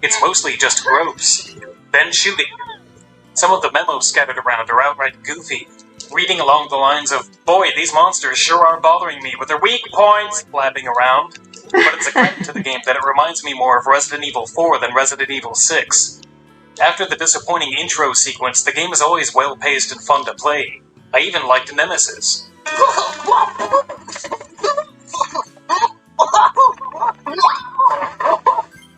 It's mostly just gross. Then shooting. Some of the memos scattered around are outright goofy. Reading along the lines of, "Boy, these monsters sure are bothering me with their weak points," flapping around. But it's a credit to the game that it reminds me more of Resident Evil 4 than Resident Evil 6. After the disappointing intro sequence, the game is always well-paced and fun to play. I even liked Nemesis.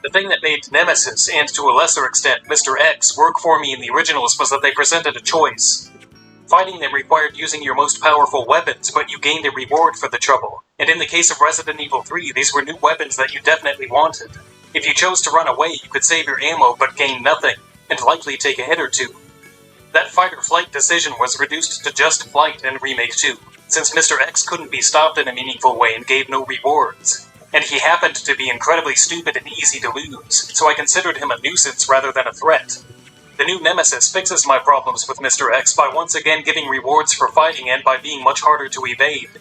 The thing that made Nemesis, and to a lesser extent Mr. X, work for me in the originals was that they presented a choice. Fighting them required using your most powerful weapons, but you gained a reward for the trouble. And in the case of Resident Evil 3, these were new weapons that you definitely wanted. If you chose to run away, you could save your ammo but gain nothing, and likely take a hit or two. That fight-or-flight decision was reduced to just flight in Remake 2, since Mr. X couldn't be stopped in a meaningful way and gave no rewards. And he happened to be incredibly stupid and easy to lose, so I considered him a nuisance rather than a threat. The new Nemesis fixes my problems with Mr. X by once again giving rewards for fighting and by being much harder to evade.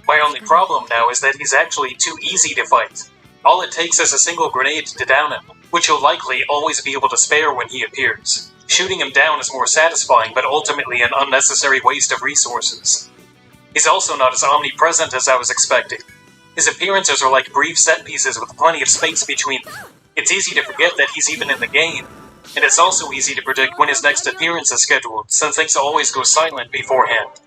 My only problem now is that he's actually too easy to fight. All it takes is a single grenade to down him, which you'll likely always be able to spare when he appears. Shooting him down is more satisfying, but ultimately an unnecessary waste of resources. He's also not as omnipresent as I was expecting. His appearances are like brief set pieces with plenty of space between them. It's easy to forget that he's even in the game. And it's also easy to predict when his next appearance is scheduled, since things always go silent beforehand.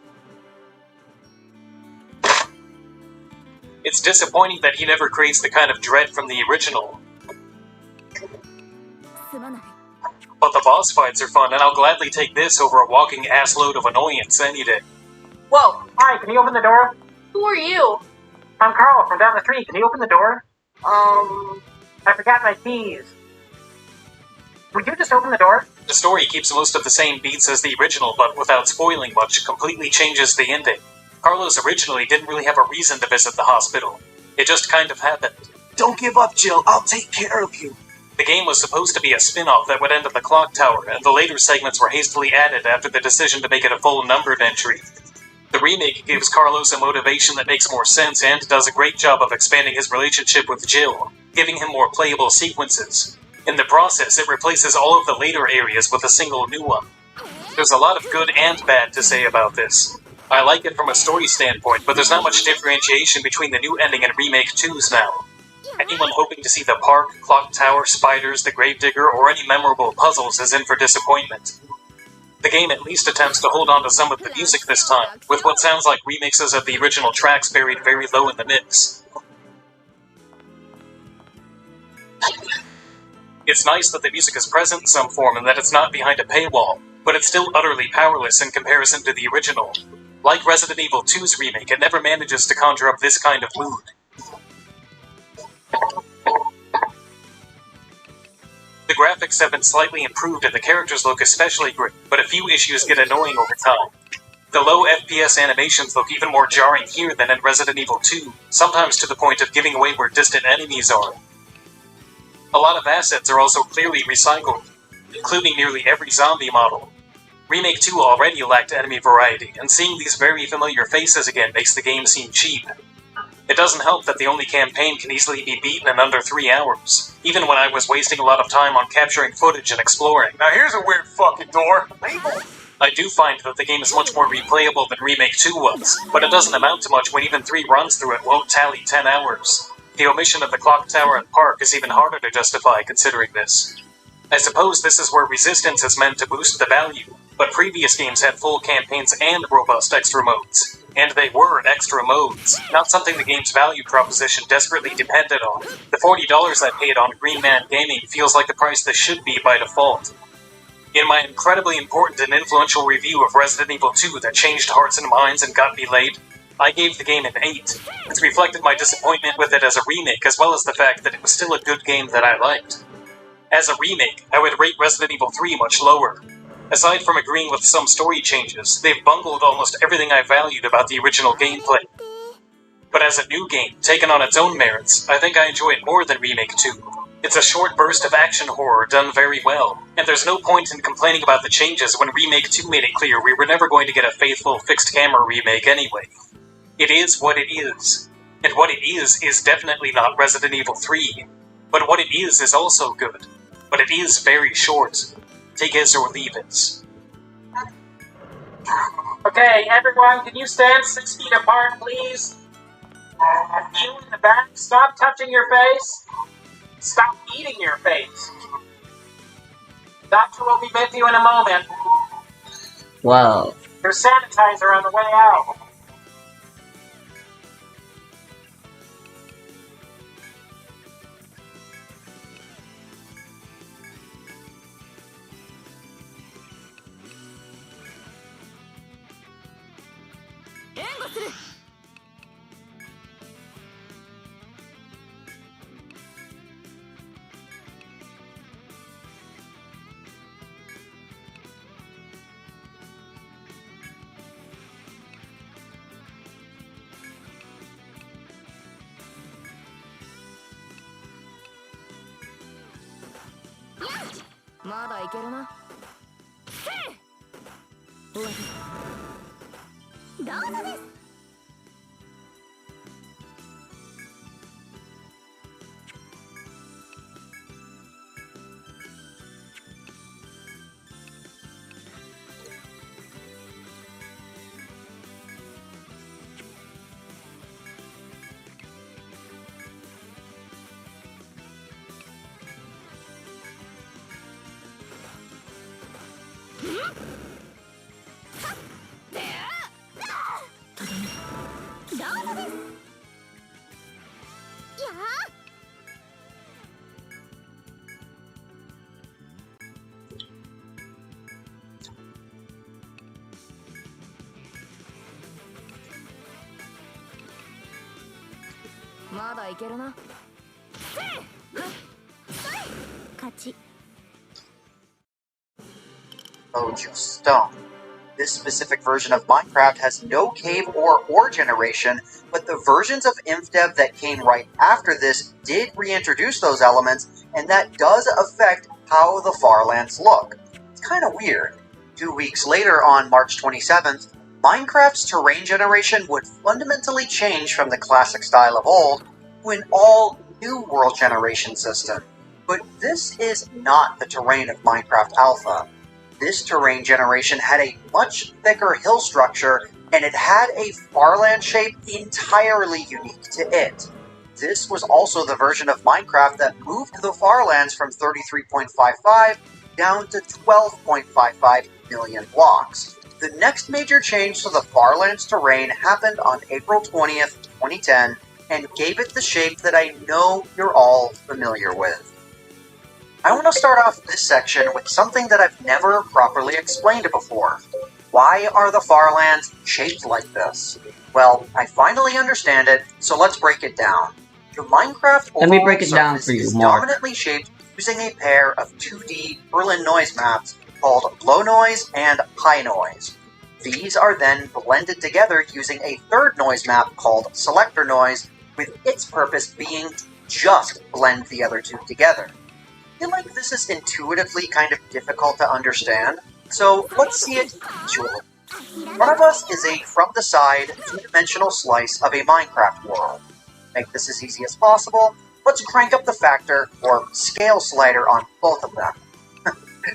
It's disappointing that he never creates the kind of dread from the original. But the boss fights are fun, and I'll gladly take this over a walking assload of annoyance any day. Whoa! Hi, can you open the door? Who are you? I'm Carl from down the street. Can you open the door? I forgot my keys. Would you just open the door? The story keeps most of the same beats as the original, but without spoiling much, completely changes the ending. Carlos originally didn't really have a reason to visit the hospital. It just kind of happened. Don't give up, Jill. I'll take care of you. The game was supposed to be a spin-off that would end at the clock tower, and the later segments were hastily added after the decision to make it a full numbered entry. The remake gives Carlos a motivation that makes more sense and does a great job of expanding his relationship with Jill, giving him more playable sequences. In the process, it replaces all of the later areas with a single new one. There's a lot of good and bad to say about this. I like it from a story standpoint, but there's not much differentiation between the new ending and Remake 2's now. Anyone hoping to see the park, clock tower, spiders, the gravedigger, or any memorable puzzles is in for disappointment. The game at least attempts to hold on to some of the music this time, with what sounds like remixes of the original tracks buried very low in the mix. It's nice that the music is present in some form and that it's not behind a paywall, but it's still utterly powerless in comparison to the original. Like Resident Evil 2's remake, it never manages to conjure up this kind of mood. The graphics have been slightly improved and the characters look especially great, but a few issues get annoying over time. The low FPS animations look even more jarring here than in Resident Evil 2, sometimes to the point of giving away where distant enemies are. A lot of assets are also clearly recycled, including nearly every zombie model. Remake 2 already lacked enemy variety, and seeing these very familiar faces again makes the game seem cheap. It doesn't help that the only campaign can easily be beaten in under 3 hours, even when I was wasting a lot of time on capturing footage and exploring. Now here's a weird fucking door. I do find that the game is much more replayable than Remake 2 was, but it doesn't amount to much when even 3 runs through it won't tally 10 hours. The omission of the clock tower and park is even harder to justify considering this. I suppose this is where Resistance is meant to boost the value, but previous games had full campaigns and robust extra modes. And they were extra modes, not something the game's value proposition desperately depended on. The $40 I paid on Green Man Gaming feels like the price this should be by default. In my incredibly important and influential review of Resident Evil 2 that changed hearts and minds and got me laid, I gave the game an 8. It reflected my disappointment with it as a remake, as well as the fact that it was still a good game that I liked. As a remake, I would rate Resident Evil 3 much lower. Aside from agreeing with some story changes, they've bungled almost everything I valued about the original gameplay. But as a new game, taken on its own merits, I think I enjoy it more than Remake 2. It's a short burst of action horror done very well, and there's no point in complaining about the changes when Remake 2 made it clear we were never going to get a faithful fixed-camera remake anyway. It is what it is. And what it is definitely not Resident Evil 3. But what it is also good. but it is very short. Take it or leave it. Okay, everyone, can you stand 6 feet apart, please? You in the back, stop touching your face. Stop eating your face. Doctor will be with you in a moment. Whoa. There's sanitizer on the way out. Oh, just stone. This specific version of Minecraft has no cave or ore generation, but the versions of InfDev that came right after this did reintroduce those elements, and that does affect how the Farlands look. It's kind of weird. 2 weeks later, on March 27th, Minecraft's terrain generation would fundamentally change from the classic style of old to an all-new world generation system. But this is not the terrain of Minecraft Alpha. This terrain generation had a much thicker hill structure, and it had a Farland shape entirely unique to it. This was also the version of Minecraft that moved the Farlands from 33.55 down to 12.55 million blocks. The next major change to the Farlands terrain happened on April 20th, 2010, and gave it the shape that I know you're all familiar with. I want to start off this section with something that I've never properly explained before. Why are the Farlands shaped like this? Well, I finally understand it, so let's break it down. The Minecraft Let me break it down surface for you, is Mark. dominantly shaped using a pair of 2D Berlin noise maps called low noise and high noise. These are then blended together using a third noise map called selector noise, with its purpose being to just blend the other two together. I feel like this is intuitively kind of difficult to understand, so let's see it visually. In front of us is a from-the-side, two-dimensional slice of a Minecraft world. To make this as easy as possible, let's crank up the factor, or scale slider, on both of them.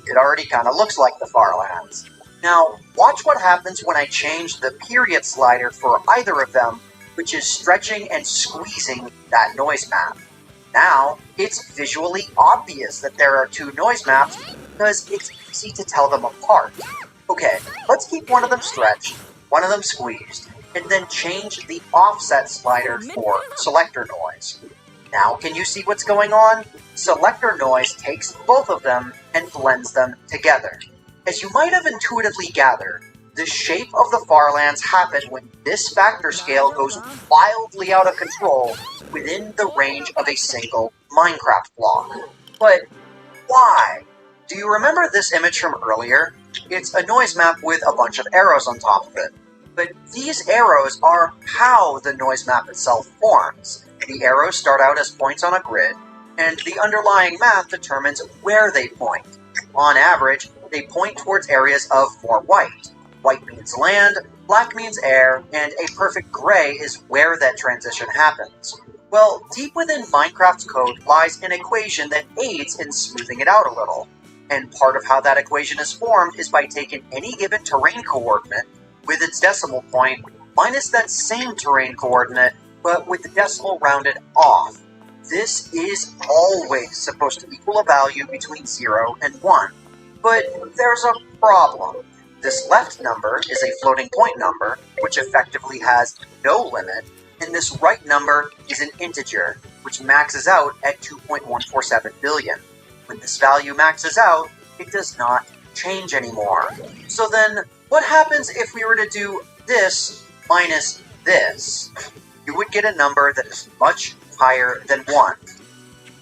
It already kind of looks like the Farlands. Now, watch what happens when I change the period slider for either of them, which is stretching and squeezing that noise map. Now, it's visually obvious that there are two noise maps because it's easy to tell them apart. Okay, let's keep one of them stretched, one of them squeezed, and then change the offset slider for selector noise. Now, can you see what's going on? Selector noise takes both of them and blends them together. As you might have intuitively gathered, the shape of the Farlands happen when this factor scale goes wildly out of control within the range of a single Minecraft block. But why? Do you remember this image from earlier? It's a noise map with a bunch of arrows on top of it. But these arrows are how the noise map itself forms. The arrows start out as points on a grid, and the underlying math determines where they point. On average, they point towards areas of more white. White means land, black means air, and a perfect gray is where that transition happens. Well, deep within Minecraft's code lies an equation that aids in smoothing it out a little. And part of how that equation is formed is by taking any given terrain coordinate with its decimal point minus that same terrain coordinate, but with the decimal rounded off. This is always supposed to equal a value between 0 and 1. But there's a problem. This left number is a floating point number, which effectively has no limit, and this right number is an integer, which maxes out at 2.147 billion. When this value maxes out, it does not change anymore. So then, what happens if we were to do this minus this? You would get a number that is much higher than 1.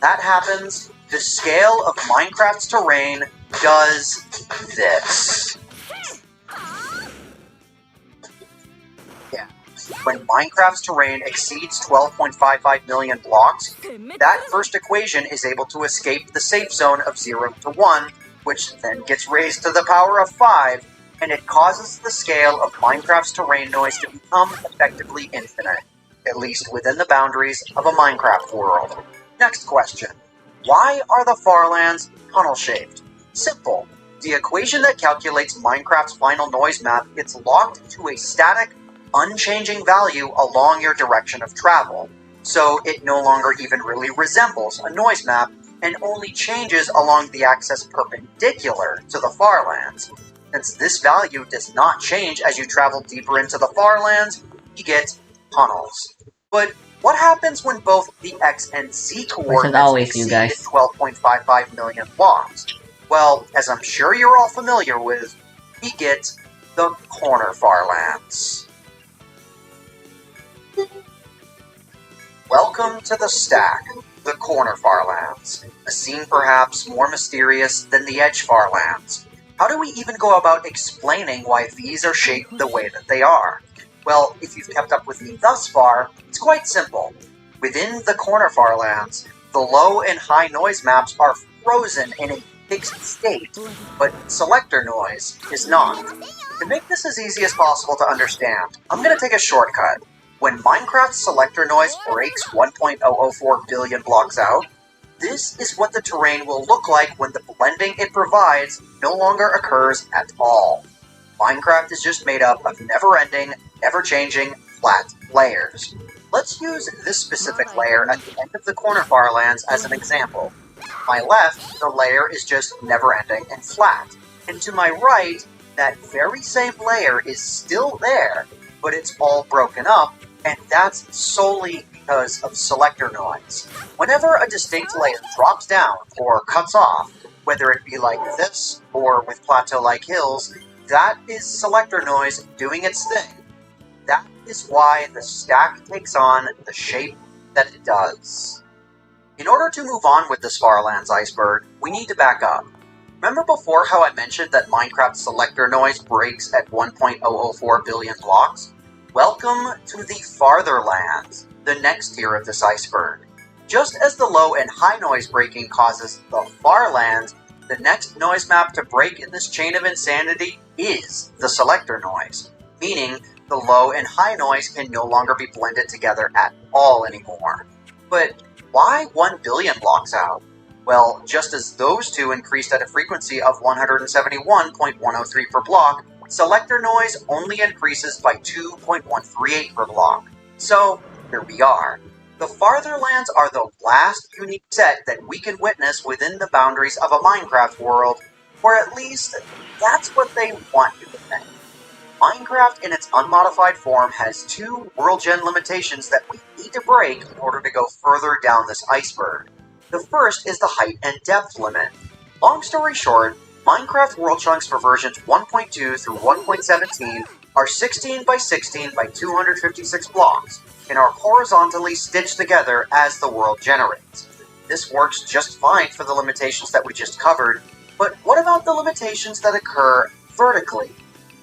That happens, the scale of Minecraft's terrain does this. Yeah. When Minecraft's terrain exceeds 12.55 million blocks, that first equation is able to escape the safe zone of 0 to 1, which then gets raised to the power of 5, and it causes the scale of Minecraft's terrain noise to become effectively infinite, at least within the boundaries of a Minecraft world. Next question. Why are the Farlands tunnel-shaped? Simple. The equation that calculates Minecraft's final noise map gets locked to a static, unchanging value along your direction of travel, so it no longer even really resembles a noise map and only changes along the axis perpendicular to the Farlands. Since this value does not change as you travel deeper into the Farlands, you get tunnels. But what happens when both the X and Z coordinates exceed 12.55 million blocks? Well, as I'm sure you're all familiar with, we get the corner Farlands. Welcome to the stack, the corner Farlands, a scene perhaps more mysterious than the edge Farlands. How do we even go about explaining why these are shaped the way that they are? Well, if you've kept up with me thus far, it's quite simple. Within the corner Farlands, the low and high noise maps are frozen in a fixed state, but selector noise is not. To make this as easy as possible to understand, I'm going to take a shortcut. When Minecraft's selector noise breaks 1.004 billion blocks out, this is what the terrain will look like when the blending it provides no longer occurs at all. Minecraft is just made up of never-ending, never-changing, flat layers. Let's use this specific layer at the end of the corner Farlands as an example. To my left, the layer is just never-ending and flat. And to my right, that very same layer is still there, but it's all broken up, and that's solely because of selector noise. Whenever a distinct layer drops down or cuts off, whether it be like this or with plateau-like hills, that is selector noise doing its thing. That is why the stack takes on the shape that it does. In order to move on with this Farlands iceberg, we need to back up. Remember before how I mentioned that Minecraft's selector noise breaks at 1.004 billion blocks? Welcome to the Fartherlands, the next tier of this iceberg. Just as the low and high noise breaking causes the Farlands, the next noise map to break in this chain of insanity is the selector noise, meaning the low and high noise can no longer be blended together at all anymore. But why 1 billion blocks out? Well, just as those two increased at a frequency of 171.103 per block, selector noise only increases by 2.138 per block. So, here we are. The Fartherlands are the last unique set that we can witness within the boundaries of a Minecraft world, or at least, that's what they want you to think. Minecraft in its unmodified form has two world gen limitations that we need to break in order to go further down this iceberg. The first is the height and depth limit. Long story short, Minecraft world chunks for versions 1.2 through 1.17 are 16 by 16 by 256 blocks, and are horizontally stitched together as the world generates. This works just fine for the limitations that we just covered, but what about the limitations that occur vertically?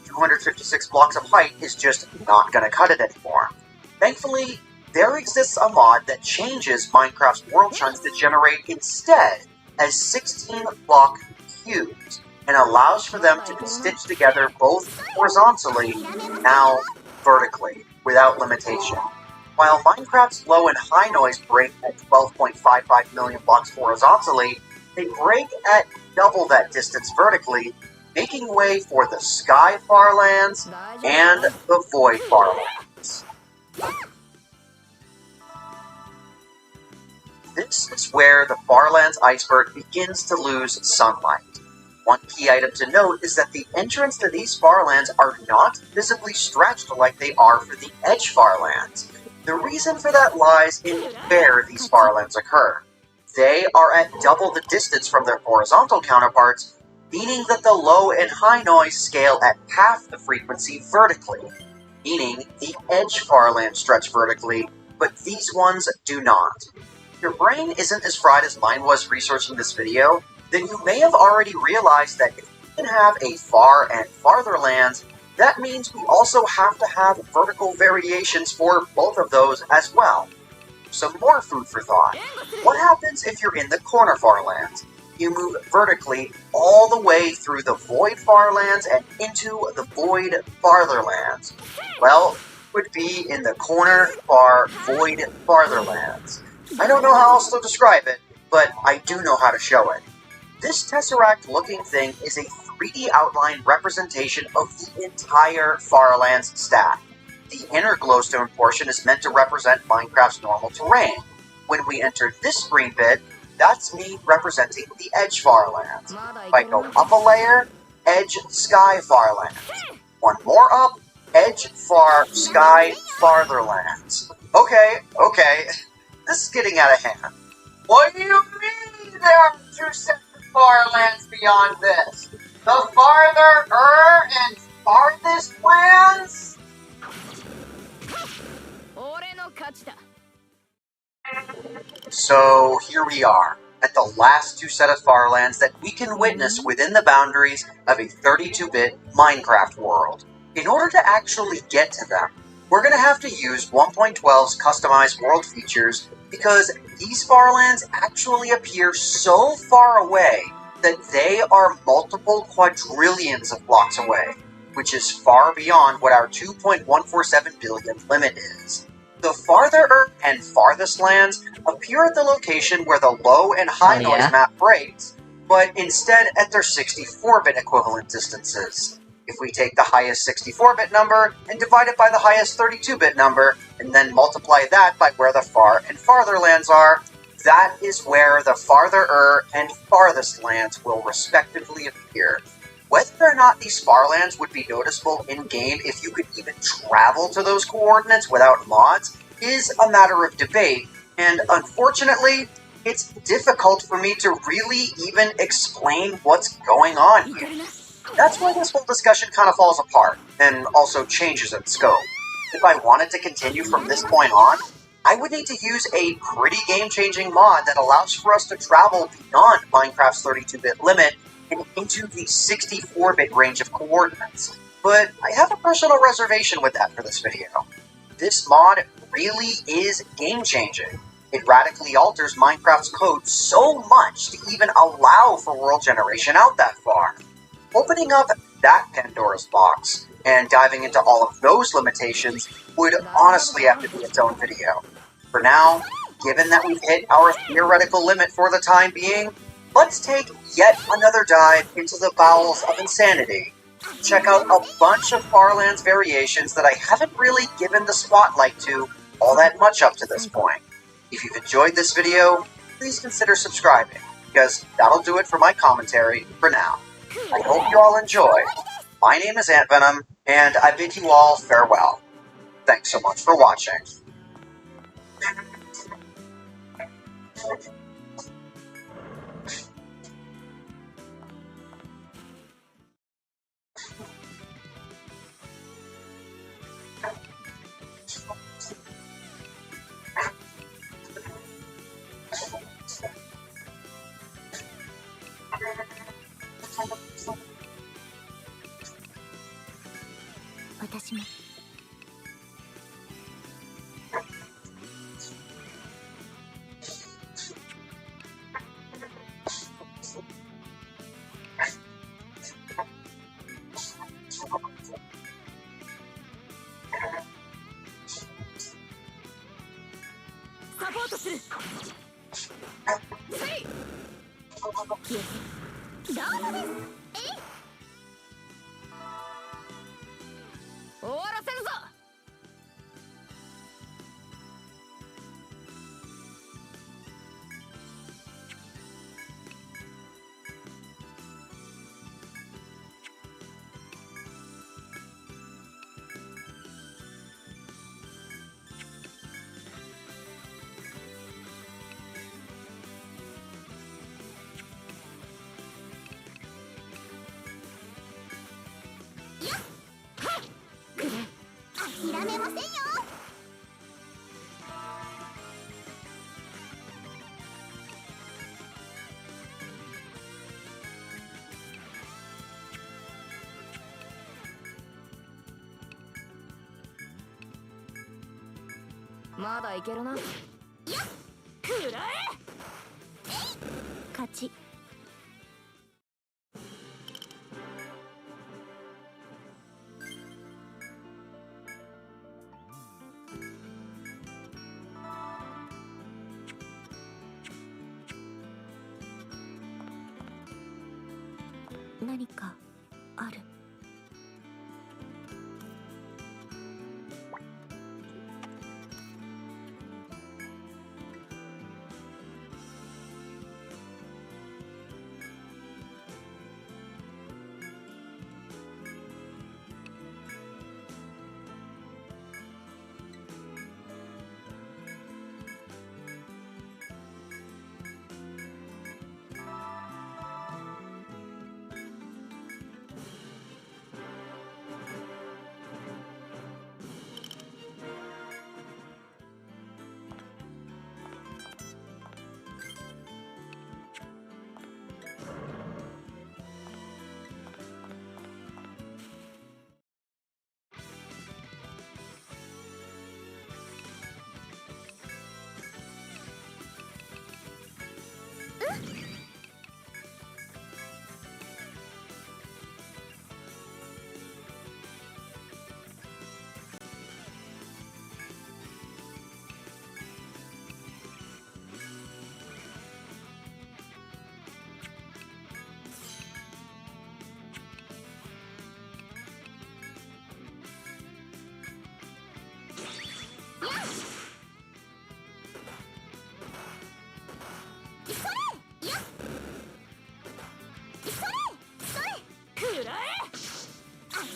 256 blocks of height is just not going to cut it anymore. Thankfully, there exists a mod that changes Minecraft's world chunks to generate instead as 16 block cubes, and allows for them to be stitched together both horizontally, now vertically, without limitation. While Minecraft's low and high noise break at 12.55 million blocks horizontally, they break at double that distance vertically, making way for the Sky Farlands and the Void Farlands. This is where the Farlands iceberg begins to lose sunlight. One key item to note is that the entrance to these Farlands are not visibly stretched like they are for the Edge Farlands. The reason for that lies in where these Farlands occur. They are at double the distance from their horizontal counterparts, meaning that the low and high noise scale at half the frequency vertically, meaning the Edge Farlands stretch vertically, but these ones do not. If your brain isn't as fried as mine was researching this video, then you may have already realized that if we can have a far and farther lands, that means we also have to have vertical variations for both of those as well. Some more food for thought. What happens if you're in the corner Farlands? You move vertically all the way through the Void Farlands and into the Void Fartherlands. Well, it would be in the corner far Void Fartherlands. I don't know how else to describe it, but I do know how to show it. This Tesseract-looking thing is a 3D outline representation of the entire Farlands stack. The inner glowstone portion is meant to represent Minecraft's normal terrain. When we enter this green bit, that's me representing the Edge Farlands. If I go up a layer, Edge Sky Farlands. One more up, Edge Far Sky Fartherlands. Okay, this is getting out of hand. What do you mean there are two separate Farlands beyond this? The farther and farthest lands? So here we are, at the last two set of Farlands that we can witness within the boundaries of a 32-bit Minecraft world. In order to actually get to them, we're going to have to use 1.12's customized world features because these Farlands actually appear so far away that they are multiple quadrillions of blocks away, which is far beyond what our 2.147 billion limit is. The farther and farthest lands appear at the location where the low and high noise map breaks, but instead at their 64-bit equivalent distances. If we take the highest 64-bit number and divide it by the highest 32-bit number, and then multiply that by where the far and farther lands are, that is where the farther and farthest lands will respectively appear. Whether or not these Farlands would be noticeable in-game if you could even travel to those coordinates without mods is a matter of debate, and unfortunately, it's difficult for me to really even explain what's going on here. That's why this whole discussion kind of falls apart, and also changes in scope. If I wanted to continue from this point on, I would need to use a pretty game-changing mod that allows for us to travel beyond Minecraft's 32-bit limit and into the 64-bit range of coordinates. But I have a personal reservation with that for this video. This mod really is game-changing. It radically alters Minecraft's code so much to even allow for world generation out that far. Opening up that Pandora's box and diving into all of those limitations would honestly have to be its own video. For now, given that we've hit our theoretical limit for the time being, let's take yet another dive into the bowels of insanity. Check out a bunch of Farlands variations that I haven't really given the spotlight to all that much up to this point. If you've enjoyed this video, please consider subscribing, because that'll do it for my commentary for now. I hope you all enjoy. My name is Ant Venom, and I bid you all farewell. Thanks so much for watching. うとする。せい。どうもです。えい。終わらせるぞ。諦めませんよ。まだいけるな。やっくらえ。勝ち。何かある。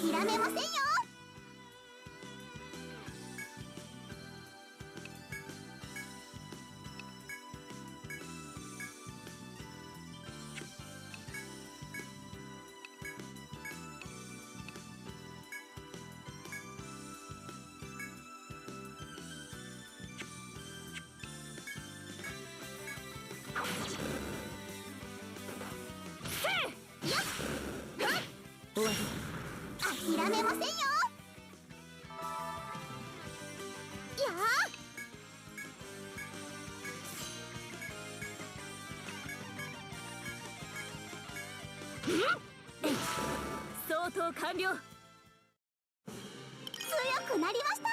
諦めませんよ。諦めませんよ。相当完了。強くなりました。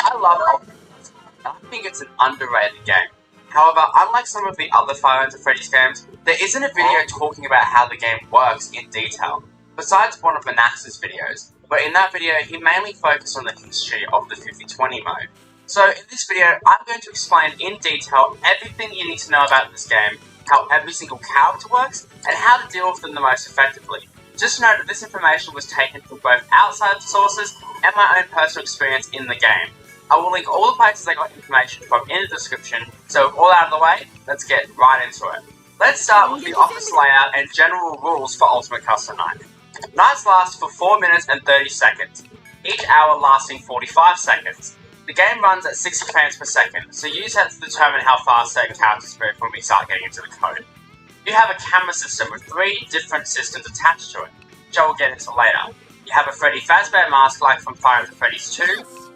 I love it. I think it's an underrated game. However, unlike some of the other Five Nights at Freddy's games, there isn't a video talking about how the game works in detail, besides one of Manax's videos, but in that video he mainly focused on the history of the 50-20 mode. So in this video, I'm going to explain in detail everything you need to know about this game, how every single character works, and how to deal with them the most effectively. Just note that this information was taken from both outside sources and my own personal experience in the game. I will link all the places I got information from in the description, so with all out of the way, let's get right into it. Let's start with the office layout and general rules for Ultimate Custom Night. Nights last for 4 minutes and 30 seconds, each hour lasting 45 seconds. The game runs at 60 frames per second, so use that to determine how fast certain characters move when we start getting into the code. You have a camera system with 3 different systems attached to it, which I will get into later. You have a Freddy Fazbear mask like from Five Nights at Freddy's 2,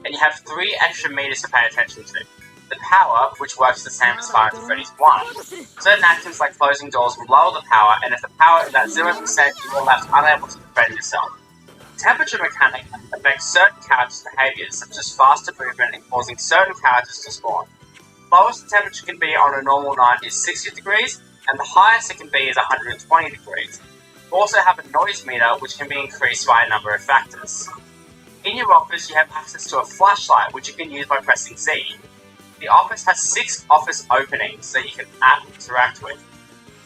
and you have 3 extra meters to pay attention to. The power, which works the same as Five Nights at Freddy's 1. Certain actions like closing doors will lower the power, and if the power is at 0%, you will be left unable to defend yourself. Temperature mechanic affects certain characters' behaviors, such as faster movement and causing certain characters to spawn. Lowest the temperature can be on a normal night is 60 degrees, and the highest it can be is 120 degrees. You also have a noise meter, which can be increased by a number of factors. In your office, you have access to a flashlight, which you can use by pressing Z. The office has 6 office openings that you can interact with.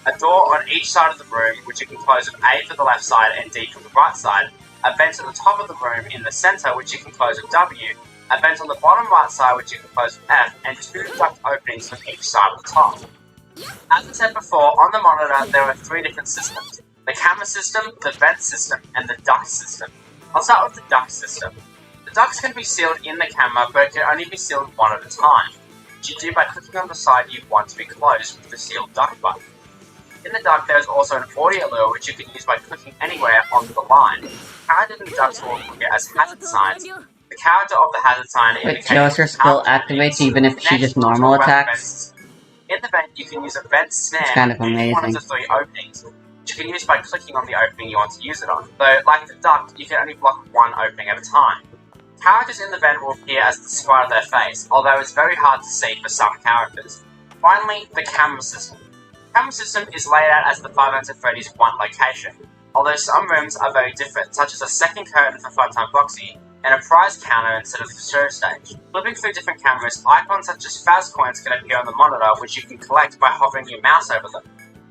A door on each side of the room, which you can close with A for the left side and D for the right side. A vent at the top of the room in the center, which you can close with W. A vent on the bottom right side, which you can close with F. And 2 duct openings from each side of the top. As I said before, on the monitor there are 3 different systems. The camera system, the vent system, and the duct system. I'll start with the duct system. The ducts can be sealed in the camera, but it can only be sealed one at a time, which you do by clicking on the side you want to be closed with the sealed duct button. In the duct there is also an audio lure which you can use by clicking anywhere on the line. Characters in the ducts will appear as hazard signs. The character of the hazard sign indicates Joe's her skill activates even if she just normal attacks. In the vent, you can use a vent snare It's kind of in each one of amazing. the 3 openings, which you can use by clicking on the opening you want to use it on. Though, like the duct, you can only block one opening at a time. Characters in the vent will appear as the side of their face, although it's very hard to see for some characters. Finally, the camera system. The camera system is laid out as the Five Nights at Freddy's one location, although some rooms are very different, such as a second curtain for Funtime Foxy, and a prize counter instead of the show stage. Flipping through different cameras, icons such as Faz coins can appear on the monitor, which you can collect by hovering your mouse over them.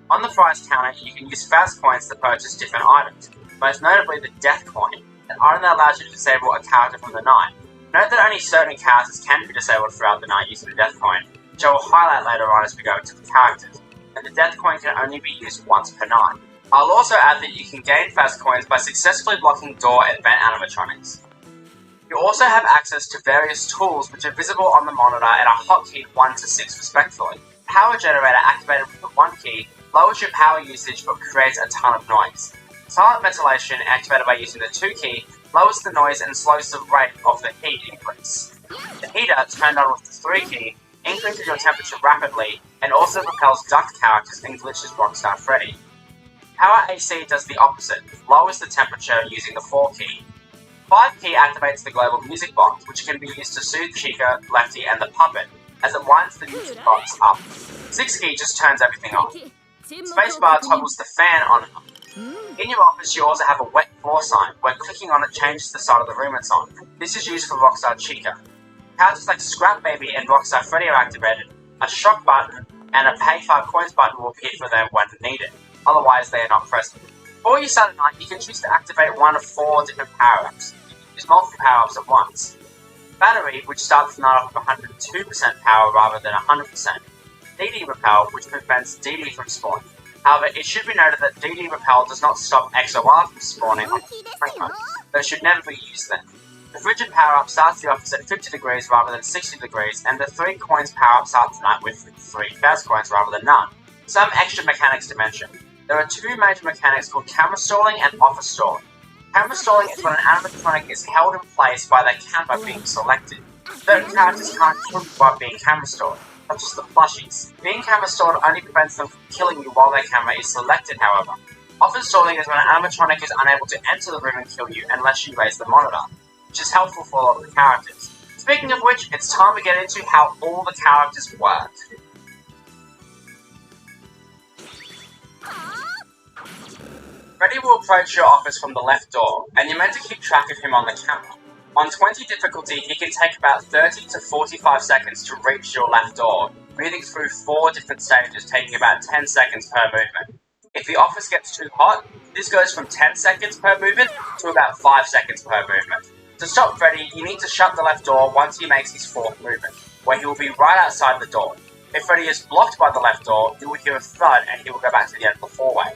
On the prize counter, you can use Faz coins to purchase different items, most notably the Death Coin, an item that allows you to disable a character from the night. Note that only certain characters can be disabled throughout the night using the Death Coin, which I will highlight later on as we go into the characters, and the Death Coin can only be used once per night. I'll also add that you can gain Faz coins by successfully blocking door and vent animatronics. You also have access to various tools which are visible on the monitor and are hotkeyed 1 to 6 respectively. Power generator activated with the 1 key lowers your power usage but creates a ton of noise. Silent ventilation activated by using the 2 key lowers the noise and slows the rate of the heat increase. The heater, turned on with the 3 key, increases your temperature rapidly and also propels duct characters and glitches Rockstar Freddy. Power AC does the opposite, lowers the temperature using the 4 key. 5 key activates the global music box, which can be used to soothe Chica, Lefty, and the puppet, as it winds the music box up. 6 key just turns everything on. Spacebar toggles the fan on and off. In your office, you also have a wet floor sign, where clicking on it changes the side of the room it's on. This is used for Rockstar Chica. Characters like Scrap Baby and Rockstar Freddy are activated. A shock button and a pay 5 coins button will appear for them when needed, otherwise they are not present. Before you start a night, you can choose to activate one of 4 different power-ups. Use multiple power-ups at once. Battery, which starts the night off with 102% power rather than 100%. DD Repel, which prevents DD from spawning. However, it should be noted that DD Repel does not stop XOR from spawning on spring mode, so it should never be used then. The Frigid power-up starts the office at 50 degrees rather than 60 degrees, and the 3 coins power-up starts the night with 3 Faz coins rather than none. Some extra mechanics to mention. There are 2 major mechanics called camera stalling and office stalling. Camera stalling is when an animatronic is held in place by their camera being selected. Certain characters can't kill you while being camera stalled, such as the plushies. Being camera stalled only prevents them from killing you while their camera is selected, however. Office stalling is when an animatronic is unable to enter the room and kill you unless you raise the monitor, which is helpful for a lot of the characters. Speaking of which, it's time to get into how all the characters work. Freddy will approach your office from the left door, and you're meant to keep track of him on the camera. On 20 difficulty, he can take about 30 to 45 seconds to reach your left door, moving through 4 different stages taking about 10 seconds per movement. If the office gets too hot, this goes from 10 seconds per movement to about 5 seconds per movement. To stop Freddy, you need to shut the left door once he makes his 4th movement, where he will be right outside the door. If Freddy is blocked by the left door, you will hear a thud and he will go back to the end of the hallway.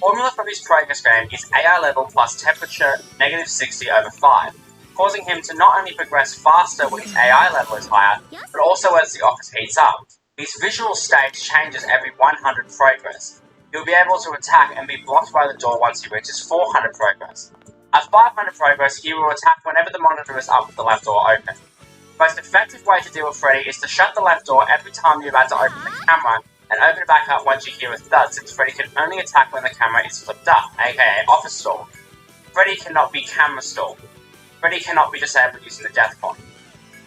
Formula for his progress game is AI level plus temperature -60 over 5, causing him to not only progress faster when his AI level is higher, but also as the office heats up. His visual state changes every 100 progress. He will be able to attack and be blocked by the door once he reaches 400 progress. At 500 progress, he will attack whenever the monitor is up with the left door open. The most effective way to deal with Freddy is to shut the left door every time you're about to open the camera, and open it back up once you hear a thud, since Freddy can only attack when the camera is flipped up, aka office stall. Freddy cannot be camera stalled. Freddy cannot be disabled using the death point.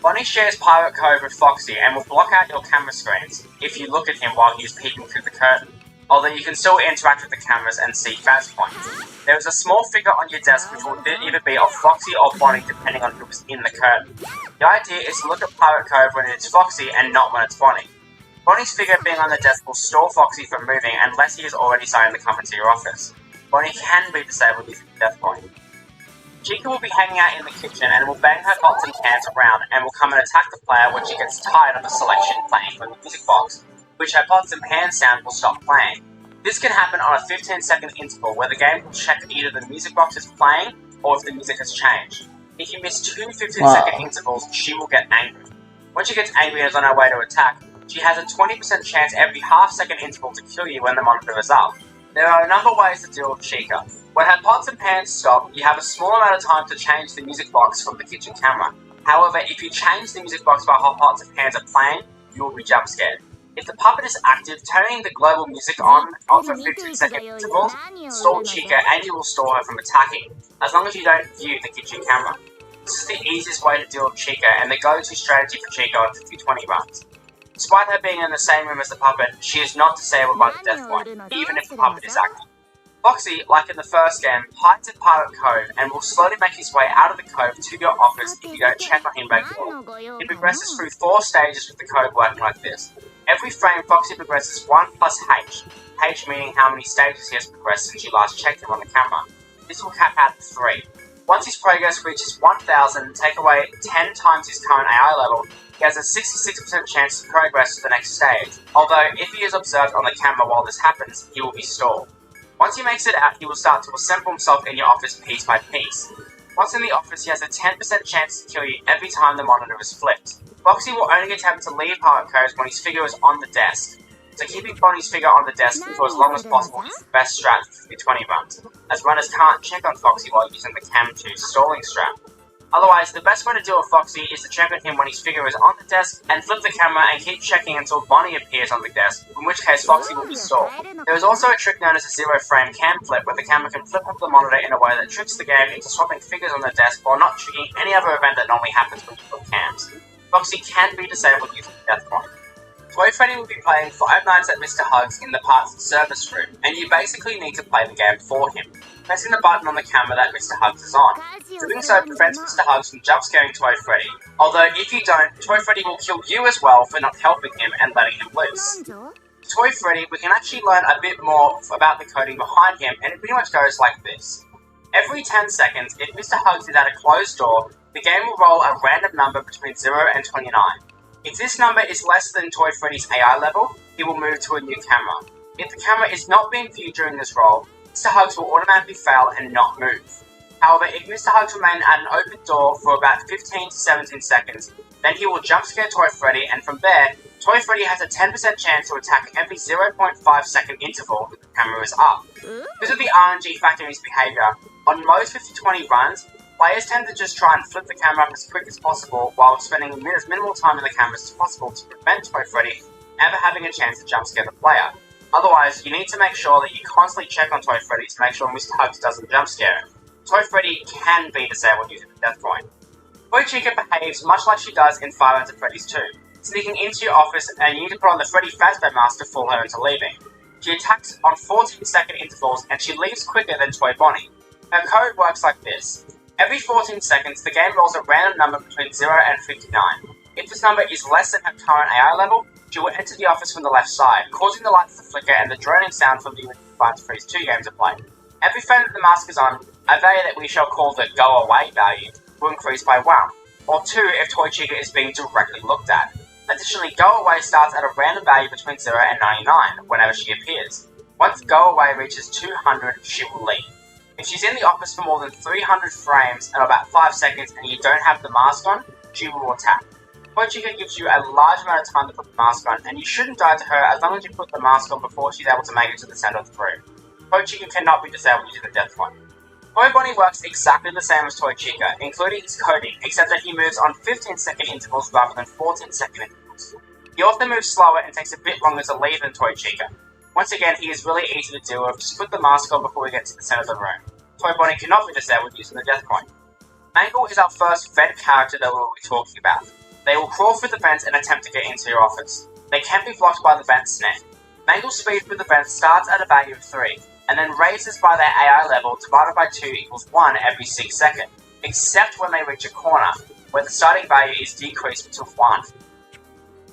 Bonnie shares pirate code with Foxy and will block out your camera screens if you look at him while he is peeking through the curtain, although you can still interact with the cameras and see Faz points. There is a small figure on your desk which will either be of Foxy or Bonnie depending on who's in the curtain. The idea is to look at pirate code when it's Foxy and not when it's Bonnie. Bonnie's figure being on the desk will stall Foxy from moving unless he is already starting to come into your office. Bonnie can be disabled using the death point. Chica will be hanging out in the kitchen and will bang her pots and pans around and will come and attack the player when she gets tired of the selection playing from the music box, which her pots and pans sound will stop playing. This can happen on a 15-second interval where the game will check either the music box is playing or if the music has changed. If you miss two 15-second intervals, she will get angry. When she gets angry and is on her way to attack, she has a 20% chance every half-second interval to kill you when the monitor is up. There are a number of ways to deal with Chica. When her pots and pans stop, you have a small amount of time to change the music box from the kitchen camera. However, if you change the music box while her pots and pans are playing, you will be jump scared. If the puppet is active, turning the global music on for 15-second intervals stall Chica and you will stall her from attacking, as long as you don't view the kitchen camera. This is the easiest way to deal with Chica and the go-to strategy for Chica on 50-20 runs. Despite her being in the same room as the puppet, she is not disabled by the death point, even if the puppet is active. Foxy, like in the first game, hides in pirate code and will slowly make his way out of the code to your office if you don't check on him regularly. He progresses through 4 stages with the code working like this. Every frame, Foxy progresses 1 plus H, H meaning how many stages he has progressed since you last checked him on the camera. This will cap out at 3. Once his progress reaches 1000, take away 10 times his current AI level, he has a 66% chance to progress to the next stage, although if he is observed on the camera while this happens, he will be stalled. Once he makes it out, he will start to assemble himself in your office piece by piece. Once in the office, he has a 10% chance to kill you every time the monitor is flipped. Foxy will only attempt to leave pirate codes when his figure is on the desk, so keeping Bonnie's figure on the desk for as long as possible is the best strat for 20 runs, as runners can't check on Foxy while using the Cam 2 stalling strat. Otherwise, the best way to deal with Foxy is to check on him when his figure is on the desk and flip the camera and keep checking until Bonnie appears on the desk, in which case Foxy will be stalled. There is also a trick known as a zero-frame cam flip, where the camera can flip up the monitor in a way that tricks the game into swapping figures on the desk while not triggering any other event that normally happens when you flip cams. Foxy can be disabled using the death point. Toy Freddy will be playing Five Nights at Mr. Hugs in the Parts Service Room, and you basically need to play the game for him, pressing the button on the camera that Mr. Hugs is on. Doing so prevents Mr. Hugs from jump scaring Toy Freddy, although if you don't, Toy Freddy will kill you as well for not helping him and letting him loose. Toy Freddy, we can actually learn a bit more about the coding behind him, and it pretty much goes like this. Every 10 seconds, if Mr. Hugs is at a closed door, the game will roll a random number between 0 and 29. If this number is less than Toy Freddy's AI level, he will move to a new camera. If the camera is not being viewed during this roll, Mr. Hugs will automatically fail and not move. However, if Mr. Hugs remains at an open door for about 15 to 17 seconds, then he will jump scare Toy Freddy, and from there, Toy Freddy has a 10% chance to attack every 0.5 second interval that the camera is up. Because of the RNG factor in his behaviour, on most 50-20 runs, players tend to just try and flip the camera up as quick as possible while spending as minimal time in the camera as possible to prevent Toy Freddy ever having a chance to jump scare the player. Otherwise, you need to make sure that you constantly check on Toy Freddy to make sure Mr. Hugs doesn't jump scare him. Toy Freddy can be disabled using the death point. Toy Chica behaves much like she does in Five Nights at Freddy's 2, sneaking into your office and you need to put on the Freddy Fazbear mask to fool her into leaving. She attacks on 14-second intervals and she leaves quicker than Toy Bonnie. Her code works like this. Every 14 seconds, the game rolls a random number between 0 and 59. If this number is less than her current AI level, she will enter the office from the left side, causing the lights to flicker and the droning sound from the Five Nights at Freddy's 2 games to play. Every frame that the mask is on, a value that we shall call the go away value will increase by 1, or 2 if Toy Chica is being directly looked at. Additionally, go away starts at a random value between 0 and 99 whenever she appears. Once go away reaches 200, she will leave. If she's in the office for more than 300 frames and about 5 seconds and you don't have the mask on, she will attack. Toy Chica gives you a large amount of time to put the mask on, and you shouldn't die to her as long as you put the mask on before she's able to make it to the center of the room. Toy Chica cannot be disabled using the death point. Toy Bonnie works exactly the same as Toy Chica, including his coding, except that he moves on 15-second intervals rather than 14-second intervals. He also moves slower and takes a bit longer to leave than Toy Chica. Once again, he is really easy to deal with, just put the mask on before we get to the center of the room. Toy Bonnie cannot be disabled using the death coin. Mangle is our first vent character that we'll be talking about. They will crawl through the vents and attempt to get into your office. They can be blocked by the vent snare. Mangle's speed through the vents starts at a value of 3, and then raises by their AI level divided by 2 equals 1 every 6 seconds, except when they reach a corner, where the starting value is decreased to 1.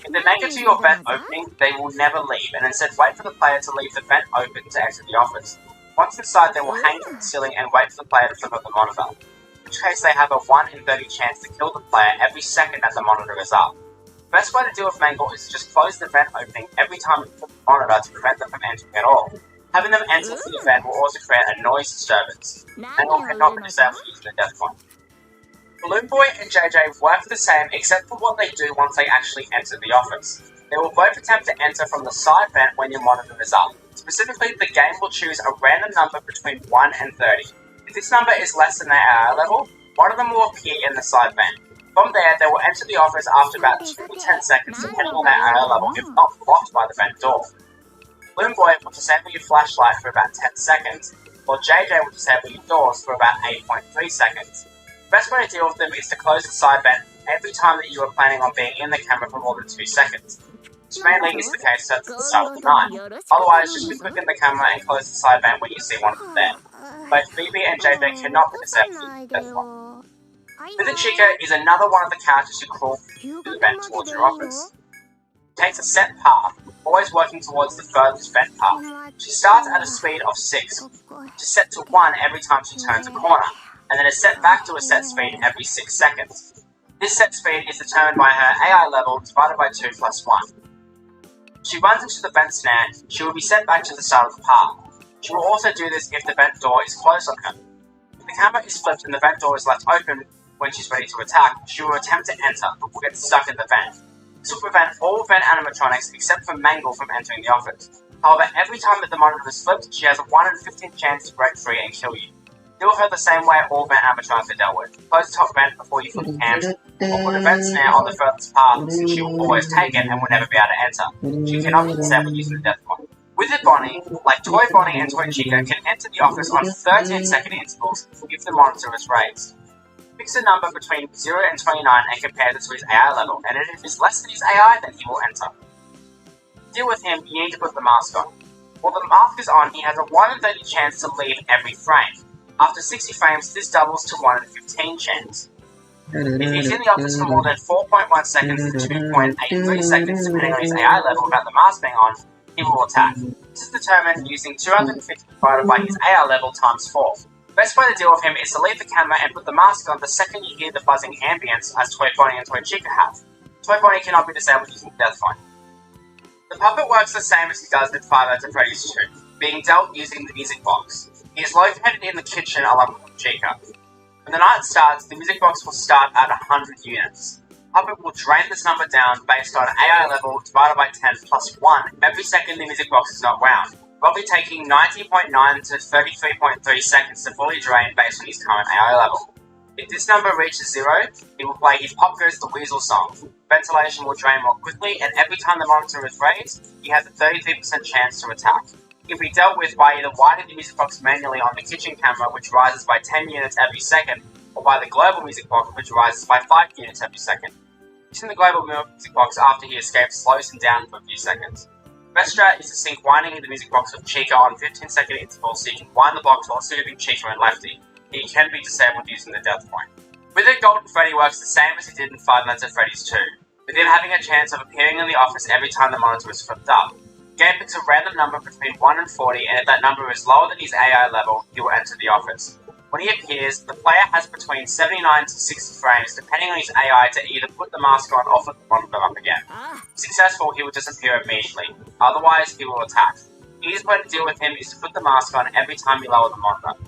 If they make it to your vent opening, they will never leave, and instead wait for the player to leave the vent open to enter the office. Once inside, they will hang from the ceiling and wait for the player to flip up the monitor. In which case, they have a 1 in 30 chance to kill the player every second that the monitor is up. The best way to deal with Mangle is to just close the vent opening every time you flip the monitor to prevent them from entering at all. Having them enter through the vent will also create a noise disturbance. Mangle cannot be disabled using the death coin. Balloon Boy and JJ work the same except for what they do once they actually enter the office. They will both attempt to enter from the side vent when your monitor is up. Specifically, the game will choose a random number between 1 and 30. If this number is less than their AI level, one of them will appear in the side vent. From there, they will enter the office after about 2 to 10 seconds depending on their AI level if not blocked by the vent door. Balloon Boy will disable your flashlight for about 10 seconds, while JJ will disable your doors for about 8.3 seconds. The best way to deal with them is to close the side vent every time that you are planning on being in the camera for more than 2 seconds. Which mainly is the case at the start of the night. Otherwise, just be quick in the camera and close the side vent when you see one of them there. Both Phoebe and JJ cannot be disabled using the death coin. Visit Chica is another one of the characters who crawl through the vent towards your office. She takes a set path, always working towards the furthest vent path. She starts at a speed of 6, which is set to 1 every time she turns a corner, and then is set back to a set speed every 6 seconds. This set speed is determined by her AI level divided by 2 plus 1. If she runs into the vent snare, she will be sent back to the start of the path. She will also do this if the vent door is closed on her. If the camera is flipped and the vent door is left open when she's ready to attack, she will attempt to enter but will get stuck in the vent. This will prevent all vent animatronics except for Mangle from entering the office. However, every time that the monitor is flipped, she has a 1 in 15 chance to break free and kill you. Deal with her the same way all vent animatronics are dealt with. Close the top vent before you flip the cams, or put a vent snare on the furthest path, since she will always take it and will never be able to enter. She cannot be disabled using the death coin. Wizard Bonnie, like Toy Bonnie and Toy Chica, can enter the office on 13-second intervals if the monitor is raised. Fix a number between 0 and 29 and compare it to his AI level, and if it is less than his AI, then he will enter. To deal with him, you need to put the mask on. While the mask is on, he has a 1 in 30 chance to leave every frame. After 60 frames, this doubles to 1 in 15 chance. If he's in the office for more than 4.1 seconds to 2.83 seconds, depending on his AI level without the mask being on, he will attack. This is determined using 250 divided by his AI level times 4. The best way to deal with him is to leave the camera and put the mask on the second you hear the buzzing ambience, as Toy Bonnie and Toy Chica have. Toy Bonnie cannot be disabled using the death coin. The puppet works the same as he does in Five Nights at Freddy's 2, being dealt using the music box. He is located in the kitchen along with Chica. When the night starts, the music box will start at 100 units. Puppet will drain this number down based on AI level divided by 10 plus 1 every second the music box is not wound, roughly taking 90.9 to 33.3 seconds to fully drain based on his current AI level. If this number reaches 0, he will play his Pop Goes the Weasel song. Ventilation will drain more quickly, and every time the monitor is raised, he has a 33% chance to attack. If we dealt with by either winding the music box manually on the kitchen camera, which rises by 10 units every second, or by the global music box, which rises by 5 units every second. Using the global music box after he escapes slows him down for a few seconds. The best strat is to sync winding in the music box with Chica on 15-second intervals so you can wind the box while soothing Chica and Lefty. He can be disabled using the death coin. Wizard Golden Freddy works the same as he did in Five Nights at Freddy's 2, with him having a chance of appearing in the office every time the monitor is flipped up. The game picks a random number between 1 and 40, and if that number is lower than his AI level, he will enter the office. When he appears, the player has between 79 to 60 frames, depending on his AI, to either put the mask on or flip the monitor up again. If successful, he will disappear immediately. Otherwise, he will attack. The easiest way to deal with him is to put the mask on every time you lower the monitor.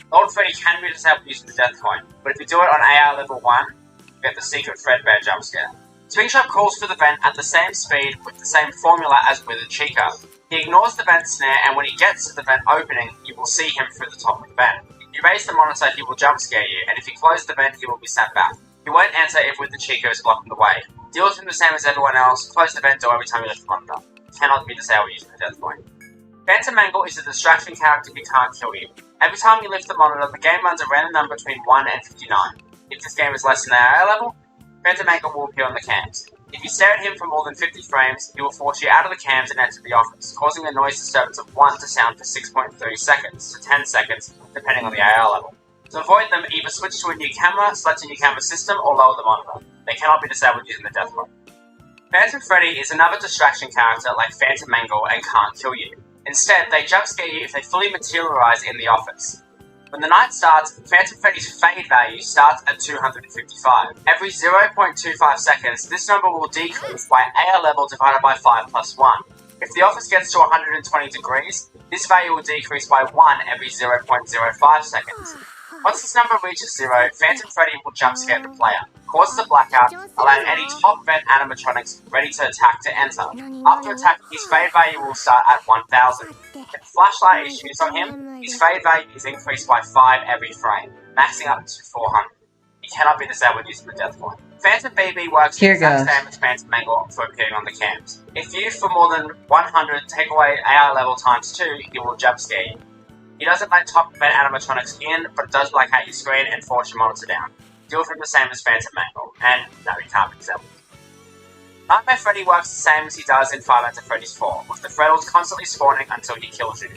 Golden Freddy can be disabled using the death coin, but if you do it on AI level 1, you get the secret Fredbear jump scare. Springtrap crawls through the vent at the same speed with the same formula as Wizard Chica. He ignores the vent snare, and when he gets to the vent opening, you will see him through the top of the vent. If you raise the monitor, he will jump scare you, and if you close the vent, he will be sent back. He won't answer if Wizard Chica is blocking the way. Deal with him the same as everyone else, close the vent door every time you lift the monitor. He cannot be disabled using the death coin. Phantom Mangle is a distraction character who can't kill you. Every time you lift the monitor, the game runs a random number between 1 and 59. If this game is less than our level, Phantom Mangle will appear on the cams. If you stare at him for more than 50 frames, he will force you out of the cams and enter the office, causing a noise disturbance of 1 to sound for 6.3 seconds to 10 seconds, depending on the AR level. To avoid them, either switch to a new camera, select a new camera system, or lower the monitor. They cannot be disabled using the death point. Phantom Freddy is another distraction character like Phantom Mangle and can't kill you. Instead, they jump scare you if they fully materialize in the office. When the night starts, Phantom Freddy's fade value starts at 255. Every 0.25 seconds, this number will decrease by AR level divided by 5 plus 1. If the office gets to 120 degrees, this value will decrease by 1 every 0.05 seconds. Once this number reaches 0, Phantom Freddy will jump scare the player, causes a blackout, allowing any top vent animatronics ready to attack to enter. After attacking, his fade value will start at 1000. If the flashlight is used on him, his fade value is increased by 5 every frame, maxing up to 400. He cannot be disabled using the death point. Phantom BB works the exact same as Phantom Mangle for appearing on the cams. If you, for more than 100, take away AR level times 2, he will jump scare you. He doesn't let top vent animatronics in, but does black out your screen and force your monitor down. Deal with him the same as Phantom Mangle, and no, he can't be disabled. Nightmare Freddy works the same as he does in Five Nights at Freddy's 4, with the Freddles constantly spawning until he kills you.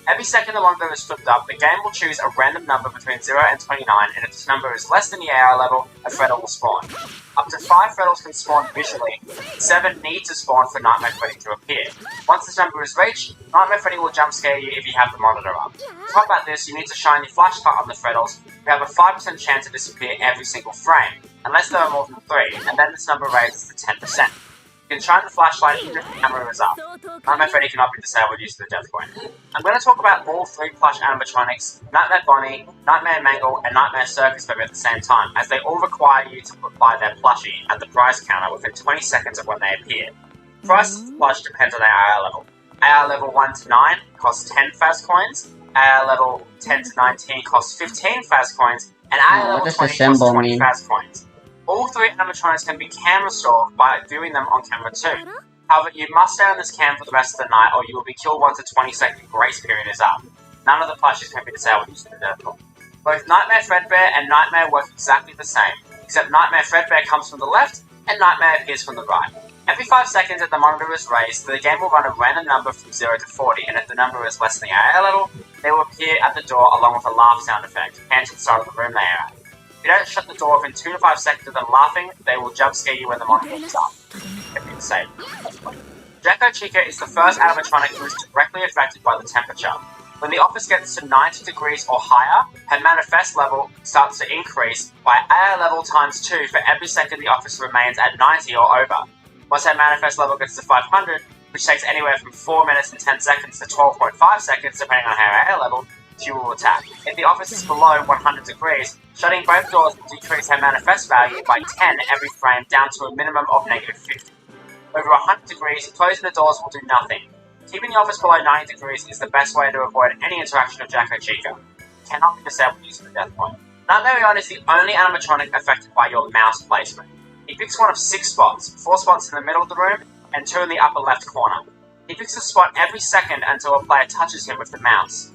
Every second the monitor is flipped up, the game will choose a random number between 0 and 29, and if this number is less than the AR level, a Freddle will spawn. Up to 5 Freddles can spawn visually, 7 need to spawn for Nightmare Freddy to appear. Once this number is reached, Nightmare Freddy will jump scare you if you have the monitor up. To combat this, you need to shine your flashlight on the Freddles, who have a 5% chance to disappear every single frame, unless there are more than 3, and then this number raises to 10%. You can shine the flashlight even if the camera is up. Nightmare Freddy cannot be disabled using the death point. I'm going to talk about all 3 plush animatronics, Nightmare Bonnie, Nightmare Mangle, and Nightmare Circus Baby at the same time, as they all require you to buy their plushie at the price counter within 20 seconds of when they appear. The price of the plush depends on their AR level. AR level 1 to 9 costs 10 Faz coins, AR level 10 to 19 costs 15 Faz coins, and AR level 20 costs 20 Faz coins. All 3 animatronics can be camera stored by viewing them on camera too. However, you must stay on this cam for the rest of the night or you will be killed once the 20-second grace period is up. None of the plushies can be disabled using the death point. Both Nightmare Fredbear and Nightmare work exactly the same, except Nightmare Fredbear comes from the left and Nightmare appears from the right. Every 5 seconds that the monitor is raised, the game will run a random number from 0 to 40, and if the number is less than the AR level, they will appear at the door along with a laugh sound effect, and to the side of the room they are at. If you don't shut the door within 2 to 5 seconds of them laughing, they will jump scare you when the monitor is up. If it's safe. Jacko Chica is the first animatronic who is directly affected by the temperature. When the office gets to 90 degrees or higher, her manifest level starts to increase by AR level times 2 for every second the office remains at 90 or over. Once her manifest level gets to 500, which takes anywhere from 4 minutes and 10 seconds to 12.5 seconds depending on her AR level, she will attack. If the office is below 100 degrees, shutting both doors will decrease her manifest value by 10 every frame down to a minimum of negative 50. Over 100 degrees, closing the doors will do nothing. Keeping the office below 90 degrees is the best way to avoid any interaction of Jacko Chica. Cannot be disabled using the death point. Nightmare On is the only animatronic affected by your mouse placement. He picks one of 6 spots, 4 spots in the middle of the room, and 2 in the upper left corner. He picks a spot every second until a player touches him with the mouse.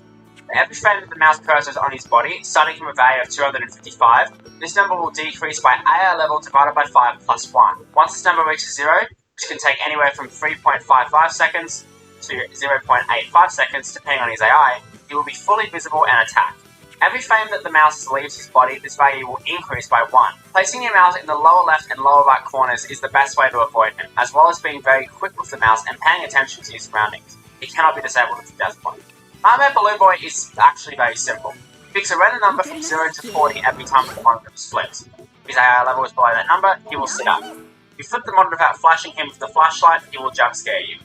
For every frame that the mouse cursor is on his body, starting from a value of 255, this number will decrease by AR level divided by 5 plus 1. Once this number reaches 0, which can take anywhere from 3.55 seconds to 0.85 seconds depending on his AI, he will be fully visible and attack. Every frame that the mouse leaves his body, this value will increase by 1. Placing your mouse in the lower left and lower right corners is the best way to avoid him, as well as being very quick with the mouse and paying attention to his surroundings. He cannot be disabled with the death point. Nightmare Balloon Boy is actually very simple. He picks a random number from 0 to 40 every time the monitor is flipped. If his AR level is below that number, he will sit up. If you flip the monitor without flashing him with the flashlight, he will jump scare you.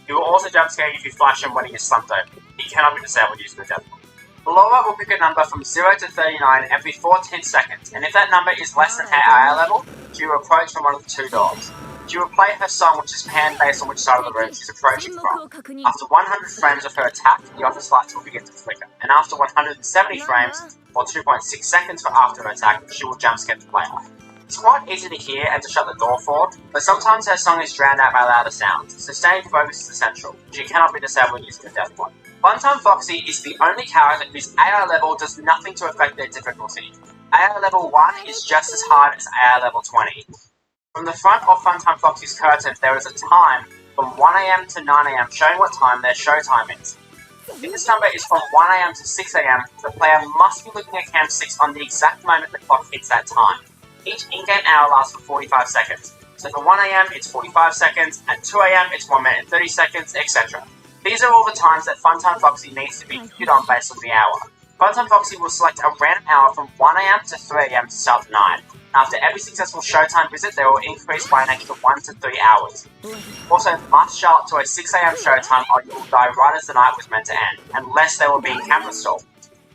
He will also jump scare you if you flash him when he is slumped over. He cannot be disabled using the death point. The lower will pick a number from 0 to 39 every 14 seconds, and if that number is less than her AR level, she will approach from one of the 2 doors. She will play her song, which is panned based on which side of the room she's approaching from. After 100 frames of her attack, the office lights will begin to flicker, and after 170 frames, or 2.6 seconds for after her attack, she will jump scare the player. It's quite easy to hear and to shut the door for, but sometimes her song is drowned out by louder sounds, so staying focused is essential. She cannot be disabled using the death point. Funtime Foxy is the only character whose AI level does nothing to affect their difficulty. AI level 1 is just as hard as AI level 20. From the front of Funtime Foxy's curtain, there is a time from 1am to 9am showing what time their showtime is. If this number is from 1am to 6am, the player must be looking at Cam 6 on the exact moment the clock hits that time. Each in-game hour lasts for 45 seconds. So from 1am it's 45 seconds, at 2am it's 1 minute and 30 seconds, etc. These are all the times that Funtime Foxy needs to be queued on based on the hour. Funtime Foxy will select a random hour from 1am to 3am to start the night. After every successful showtime visit, they will increase by an extra 1 to 3 hours. Also, must show up to a 6am showtime or you will die right as the night was meant to end, unless they will be in camera stall.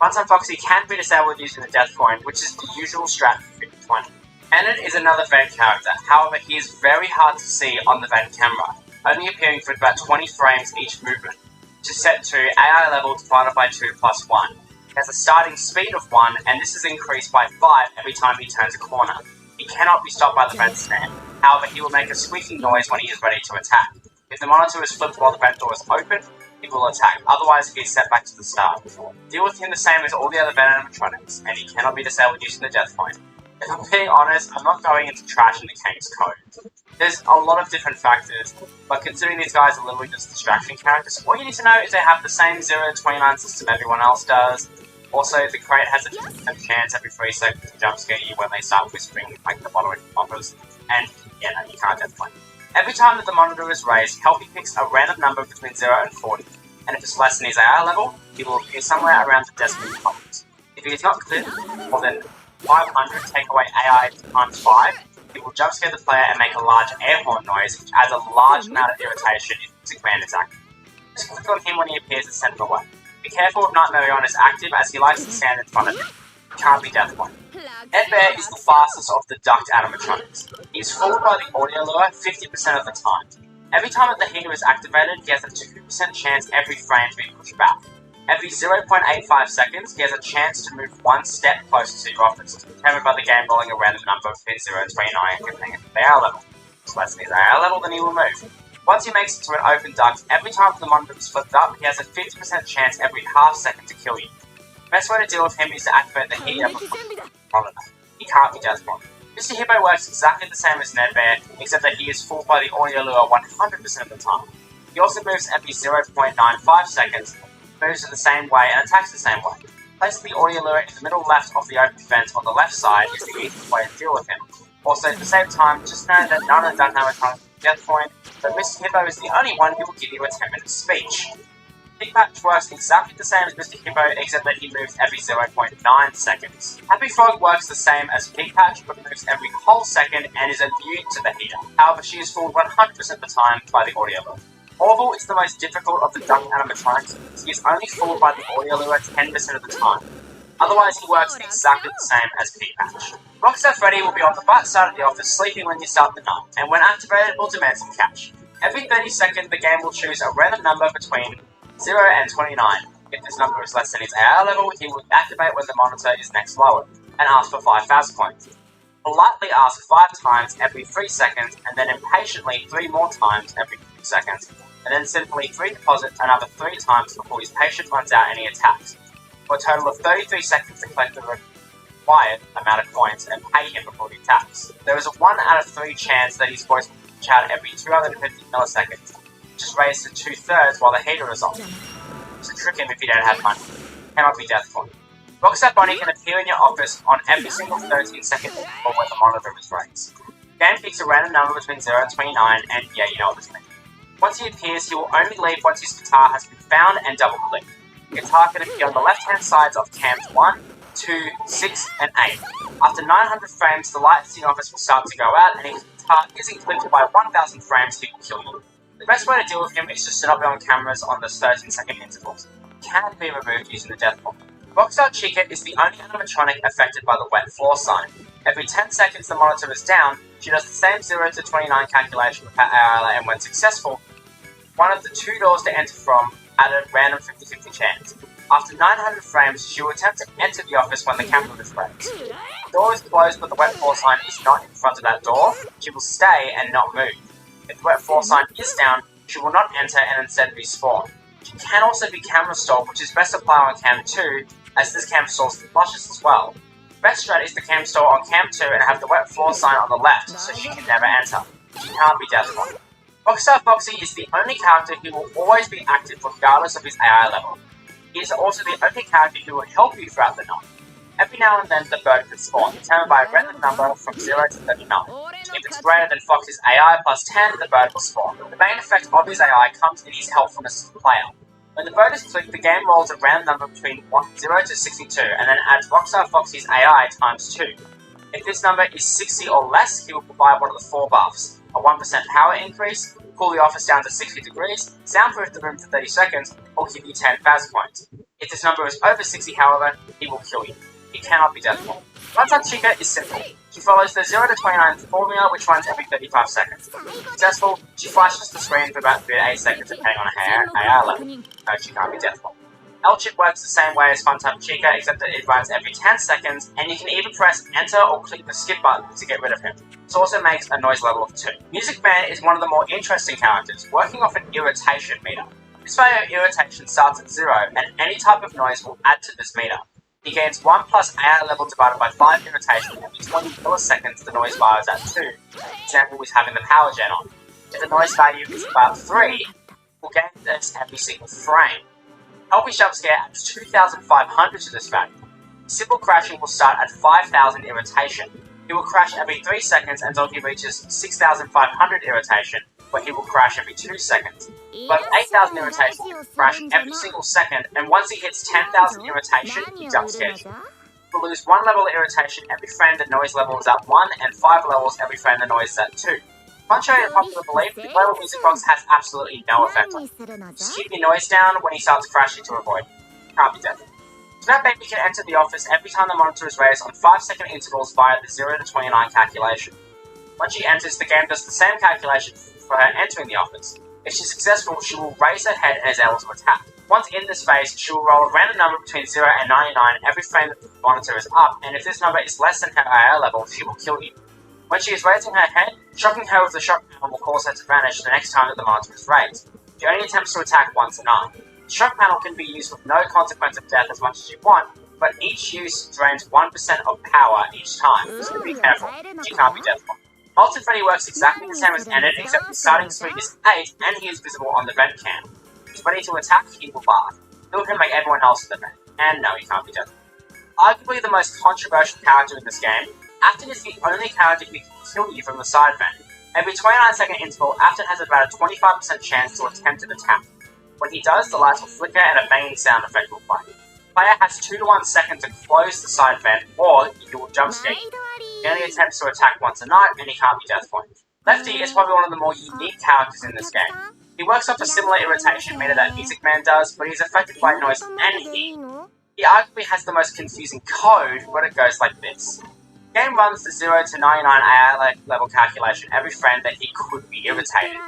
Funtime Foxy can be disabled using the death coin, which is the usual strat for 50-20. Ennard is another vent character, however he is very hard to see on the vent camera, only appearing for about 20 frames each movement, which is set to AI level divided by 2 plus 1. He has a starting speed of 1, and this is increased by 5 every time he turns a corner. He cannot be stopped by the vent stand, however he will make a squeaking noise when he is ready to attack. If the monitor is flipped while the vent door is open, he will attack, otherwise he is set back to the start. Deal with him the same as all the other vent animatronics, and he cannot be disabled using the death point. If I'm being honest, I'm not going into trashing the game's code. There's a lot of different factors, but considering these guys are literally just distraction characters, all you need to know is they have the same 0 to 29 system everyone else does. Also, the crate has a 50% chance every 3 seconds to jump scare you when they start whispering like the following offers, and yeah, no, you can't death point. Every time that the monitor is raised, Kelpie picks a random number between 0 and 40, and if it's less than his AI level, he will appear somewhere around the decimal points. If he is not clear, more than 500 take away AI times 5, he will jump scare the player and make a large air horn noise, which adds a large amount of irritation if music command is active. Just click on him when he appears and send him away. Be careful if Nightmare Leon is active, as he likes to stand in front of you. He can't be death point. Ed Bear is the fastest of the ducked animatronics. He is fooled by the audio lure 50% of the time. Every time that the heater is activated, he has a 2% chance every frame to be pushed back. Every 0.85 seconds, he has a chance to move 1 step closer to your office, determined by the game rolling a random number between 0 and 29 and giving it the AR level. If it's less than his AR level, then he will move. Once he makes it to an open duct, every time the monitor is flipped up, he has a 50% chance every half second to kill you. The best way to deal with him is to activate the heater before he can't be death point. Mr. Hippo works exactly the same as Ned Bear, except that he is fooled by the audio lure 100% of the time. He also moves every 0.95 seconds, moves in the same way, and attacks the same way. Placing the audio lure in the middle left of the open fence on the left side is the easiest way to deal with him. Also, at the same time, just know that none of the duck animatronics death point, but Mr. Hippo is the only one who will give you a 10-minute speech. Pig Patch works exactly the same as Mr. Hippo, except that he moves every 0.9 seconds. Happy Frog works the same as Pig Patch, but moves every whole second and is immune to the heater. However, she is fooled 100% of the time by the audio lure. Orville is the most difficult of the duck animatronics, as he is only fooled by the audio lure 10% of the time. Otherwise, he works exactly the same as Pig Patch. Rockstar Freddy will be on the right side of the office sleeping when you start the night, and when activated will demand some cash. Every 30 seconds, the game will choose a random number between 0 and 29. If this number is less than his AR level, he will activate when the monitor is next lowered, and ask for 5,000 coins. Politely ask 5 times every 3 seconds, and then impatiently 3 more times every 3 seconds, and then simply deposit another 3 times before his patient runs out any attacks, for a total of 33 seconds to collect the required amount of coins and pay him before he attacks. There is a 1 out of 3 chance that his voice will glitch out every 250 milliseconds, which is raised to 2/3 while the heater is on. So trick him if you don't have money. Cannot be death point. Rockstar Bonnie can appear in your office on every single 13-second interval when the monitor is raised. The game picks a random number between 0 and 29, and yeah, you know what this means. Once he appears, he will only leave once his guitar has been found and double-clicked. The guitar can appear on the left-hand sides of cams 1, 2, 6, and 8. After 900 frames, the lights in the office will start to go out, and if the guitar isn't clipped by 1,000 frames, he will kill you. The best way to deal with him is just to not be on cameras on the 13-second intervals. It can be removed using the death bomb. Rockstar Chica is the only animatronic affected by the wet floor sign. Every 10 seconds the monitor is down, she does the same 0 to 29 calculation with her AR, and when successful, one of the 2 doors to enter from at a random 50-50 chance. After 900 frames, she will attempt to enter the office when the camera is raised. the door is closed but the wet floor sign is not in front of that door, she will stay and not move. If the wet floor sign is down, she will not enter and instead respawn. She can also be camera stalled, which is best applied on Cam 2, as this cam stalls the flushes as well. Best strat is to cam stall on Cam 2 and have the wet floor sign on the left, so she can never enter. She can't be deathblocked. Rockstar Foxy is the only character who will always be active regardless of his AI level. He is also the only character who will help you throughout the night. Every now and then the bird can spawn, determined by a random number from 0 to 39. If it's greater than Foxy's AI plus 10, the bird will spawn. The main effect of his AI comes in his helpfulness to the player. When the bird is clicked, the game rolls a random number between 0 to 62 and then adds Rockstar Foxy's AI times 2. If this number is 60 or less, he will provide one of the 4 buffs: a 1% power increase, cool the office down to 60 degrees, soundproof the room for 30 seconds, or give you 10 Phas points. If this number is over 60, however, he will kill you. He cannot be deathblocked. Runtime Chica is simple. She follows the 0 to 29 formula, which runs every 35 seconds. Successful, she flashes the screen for about 3 to 8 seconds depending on her AI level. No, she can't be deathblocked. L-Chip works the same way as Funtime Chica, except that it runs every 10 seconds, and you can even press enter or click the skip button to get rid of him. This also makes a noise level of 2. Music Man is one of the more interesting characters, working off an irritation meter. This value of irritation starts at 0, and any type of noise will add to this meter. He gains 1 plus AI level divided by 5 irritation every 20 milliseconds the noise bar is at 2. Example is having the power gen on. If the noise value is about 3, we'll gain this every single frame. Healthy Jump Scare adds 2,500 to this value. Simple crashing will start at 5,000 irritation. He will crash every 3 seconds until he reaches 6,500 irritation, where he will crash every 2 seconds. But 8,000 irritation, he will crash every single second, and once he hits 10,000 irritation, he jump scares you. He will lose 1 level irritation every frame the noise level is at 1, and 5 levels every frame the noise is at 2. Contrary to popular belief, the global music box has absolutely no effect on him. Just keep your noise down when he starts crashing to avoid him. Can't be dead. Smack Baby can enter the office every time the monitor is raised on 5-second intervals via the 0 to 29 calculation. Once she enters, the game does the same calculation for her entering the office. If she's successful, she will raise her head and is able to attack. Once in this phase, she will roll a random number between 0 and 99 every frame that the monitor is up, and if this number is less than her AI level, she will kill you. When she is raising her head, shocking her with the shock panel will cause her to vanish the next time that the monitor is raised. She only attempts to attack once a night. The shock panel can be used with no consequence of death as much as you want, but each use drains 1% of power each time, so be careful. She can't be deathblocked. Molten Freddy works exactly the same as Enid, except the starting speed is 8 and he is visible on the vent cam. If he's ready to attack, he will bark. Kill him like everyone else in the vent. And no, he can't be deathblocked. Arguably the most controversial character in this game, Afton is the only character who can kill you from the side vent. Every 29-second interval, Afton has about a 25% chance to attempt an attack. When he does, the lights will flicker and a banging sound effect will play. The player has 2 to 1 seconds to close the side vent, or he will jump scare you. He only attempts to attack once a night, and he can't be deathblocked. Lefty is probably one of the more unique characters in this game. He works off a similar irritation meter that Music Man does, but he's affected by noise and heat. He arguably has the most confusing code, but it goes like this. The game runs the 0 to 99 AI level calculation every frame that he could be irritated.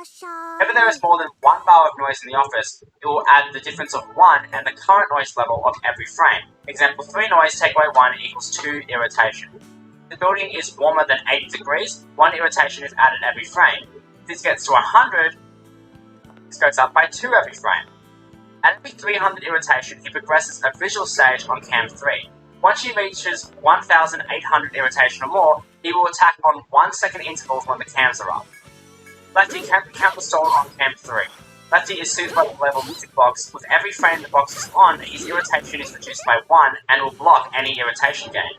If there is more than 1 bar of noise in the office, it will add the difference of 1 and the current noise level of every frame. Example, 3 noise take away 1 equals 2 irritation. If the building is warmer than 80 degrees, 1 irritation is added every frame. If this gets to 100, this goes up by 2 every frame. At every 300 irritation, he progresses a visual stage on Cam 3. Once he reaches 1,800 irritation or more, he will attack on 1-second intervals when the cams are up. Lefty can be camera stalled on Cam 3. Lefty is soothed by the level music box. With every frame the box is on, his irritation is reduced by 1 and will block any irritation gain.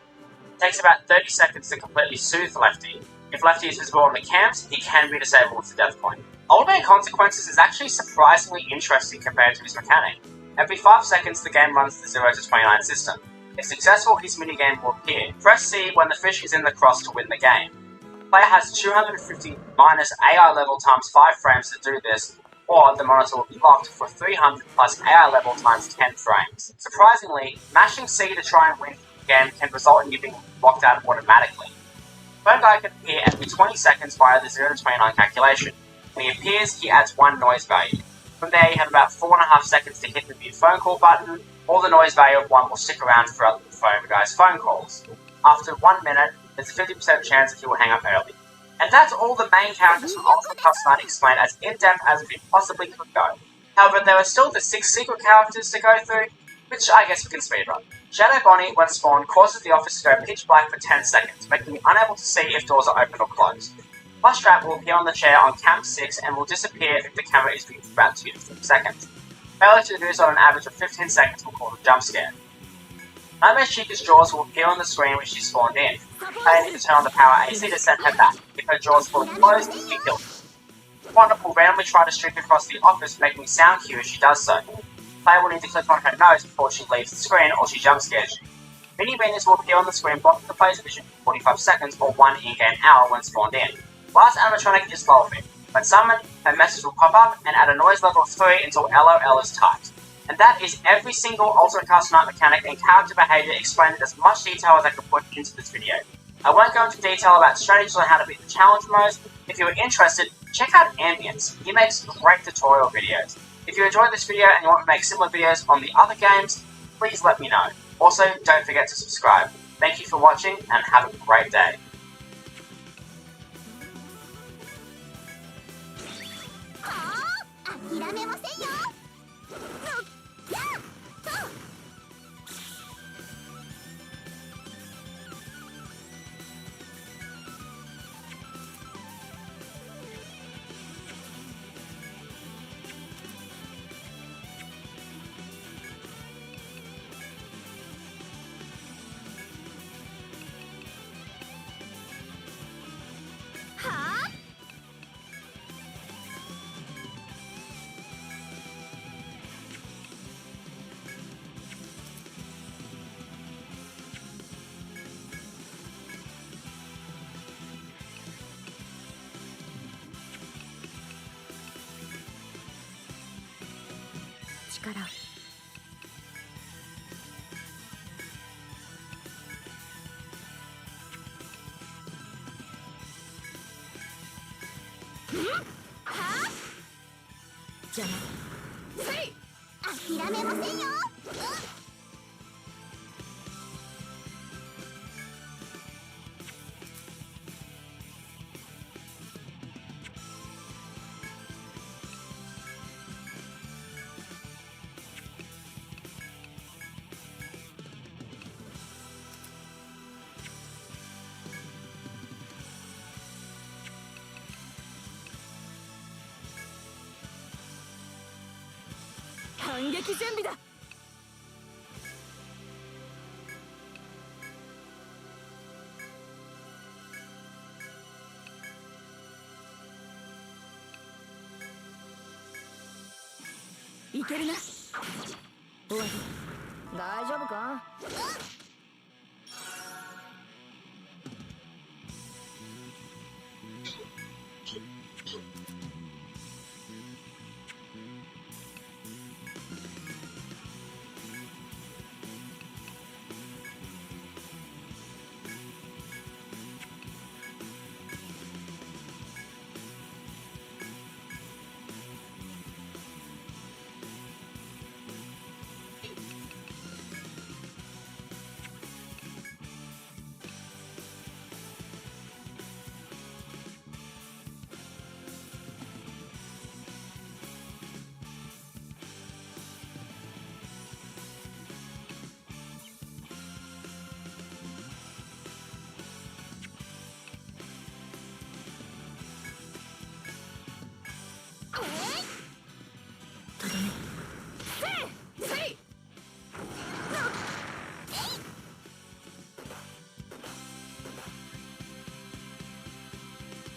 It takes about 30 seconds to completely soothe Lefty. If Lefty is visible on the cams, he can be disabled with the death point. Ultimate Consequences is actually surprisingly interesting compared to his mechanic. Every 5 seconds the game runs the 0 to 29 system. If successful, his minigame will appear. Press C when the fish is in the cross to win the game. The player has 250 minus AI level times 5 frames to do this, or the monitor will be locked for 300 plus AI level times 10 frames. Surprisingly, mashing C to try and win the game can result in you being locked out automatically. Phone Guy can appear every 20 seconds via the 0 to 29 calculation. When he appears, he adds 1 noise value. From there, you have about 4.5 seconds to hit the view phone call button, or the noise value of 1 will stick around throughout the Phone Guy's phone calls. After 1 minute, there's a 50% chance that he will hang up early. And that's all the main characters from Ultimate Custom Night explained as in-depth as we possibly could go. However, there are still the 6 secret characters to go through, which I guess we can speedrun. Shadow Bonnie, when spawned, causes the office to go pitch black for 10 seconds, making me unable to see if doors are open or closed. Plushtrap will appear on the chair on cam 6 and will disappear if the camera is viewed for about 2 to 3 seconds. Failure to do so on an average of 15 seconds will cause a jump scare. Nightmare Chica's jaws will appear on the screen when she's spawned in. Player needs to turn on the power AC to send her back. If her jaws fall closed, she kills her. Wanda will randomly try to streak across the office, making sound cue as she does so. Player will need to click on her nose before she leaves the screen or she jump scares you. Mini Venus will appear on the screen, blocking the player's vision for 45 seconds or 1 in-game hour when spawned in. Last animatronic is Lolfin. When summoned, her message will pop up and at a noise level of 3 until LOL is typed. And that is every single Ultimate Custom Night mechanic and character behaviour explained in as much detail as I could put into this video. I won't go into detail about strategies on how to beat the challenge modes. If you are interested, check out Ambience. He makes great tutorial videos. If you enjoyed this video and you want to make similar videos on the other games, please let me know. Also, don't forget to subscribe. Thank you for watching and have a great day.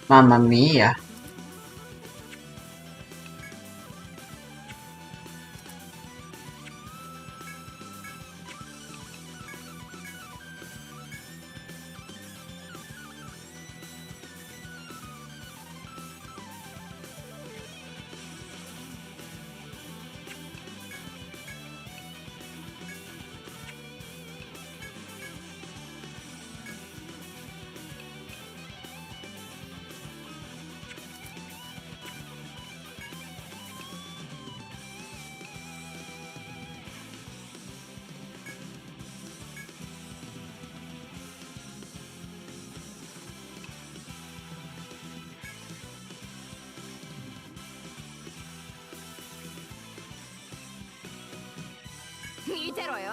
Mamma mia. せろよ。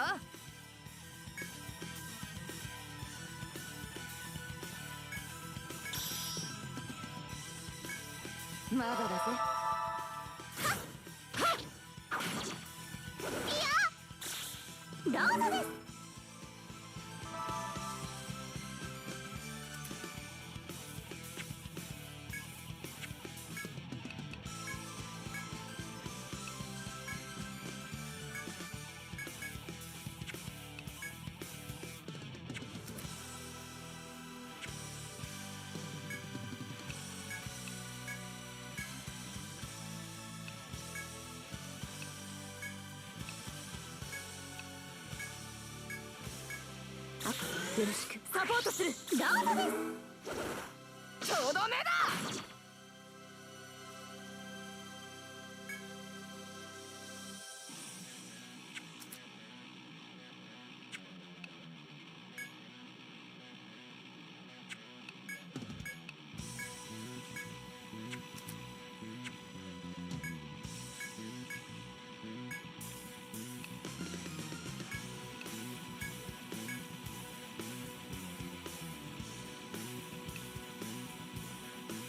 まだだぜ。いや、どうぞです。よろしくサポートする。どうぞです。とどめだ。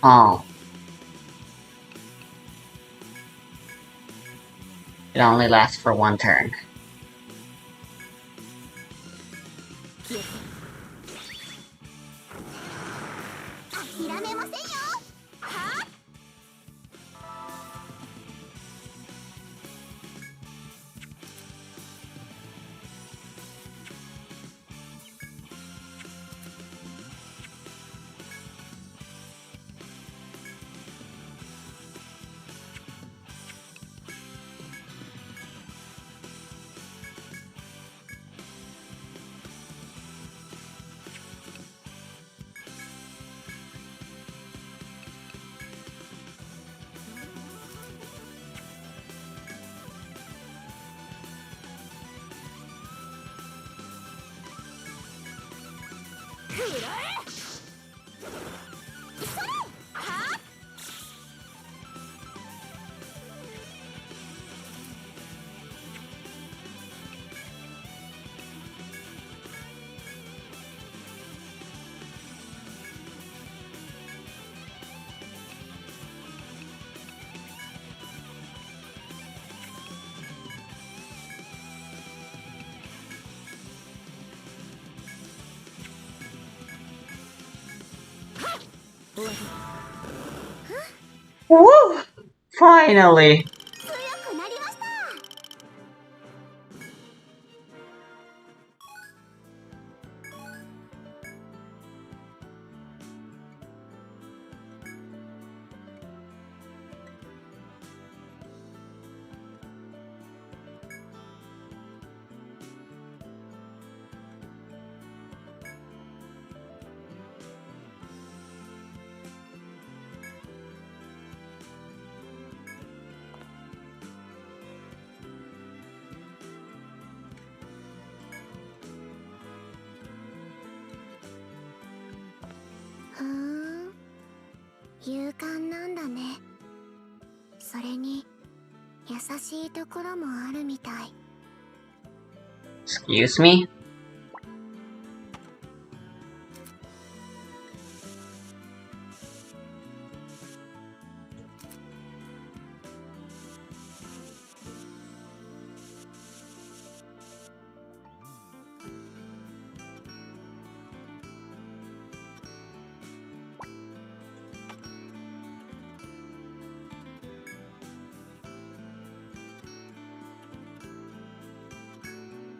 Oh. It only lasts for one turn. 諦めませんよ。はあ。くらえ。それ。はあ。Woo! Finally! 強くなりました。ふーん、勇敢なんだね。それに優しいところもあるみたい。 Excuse me?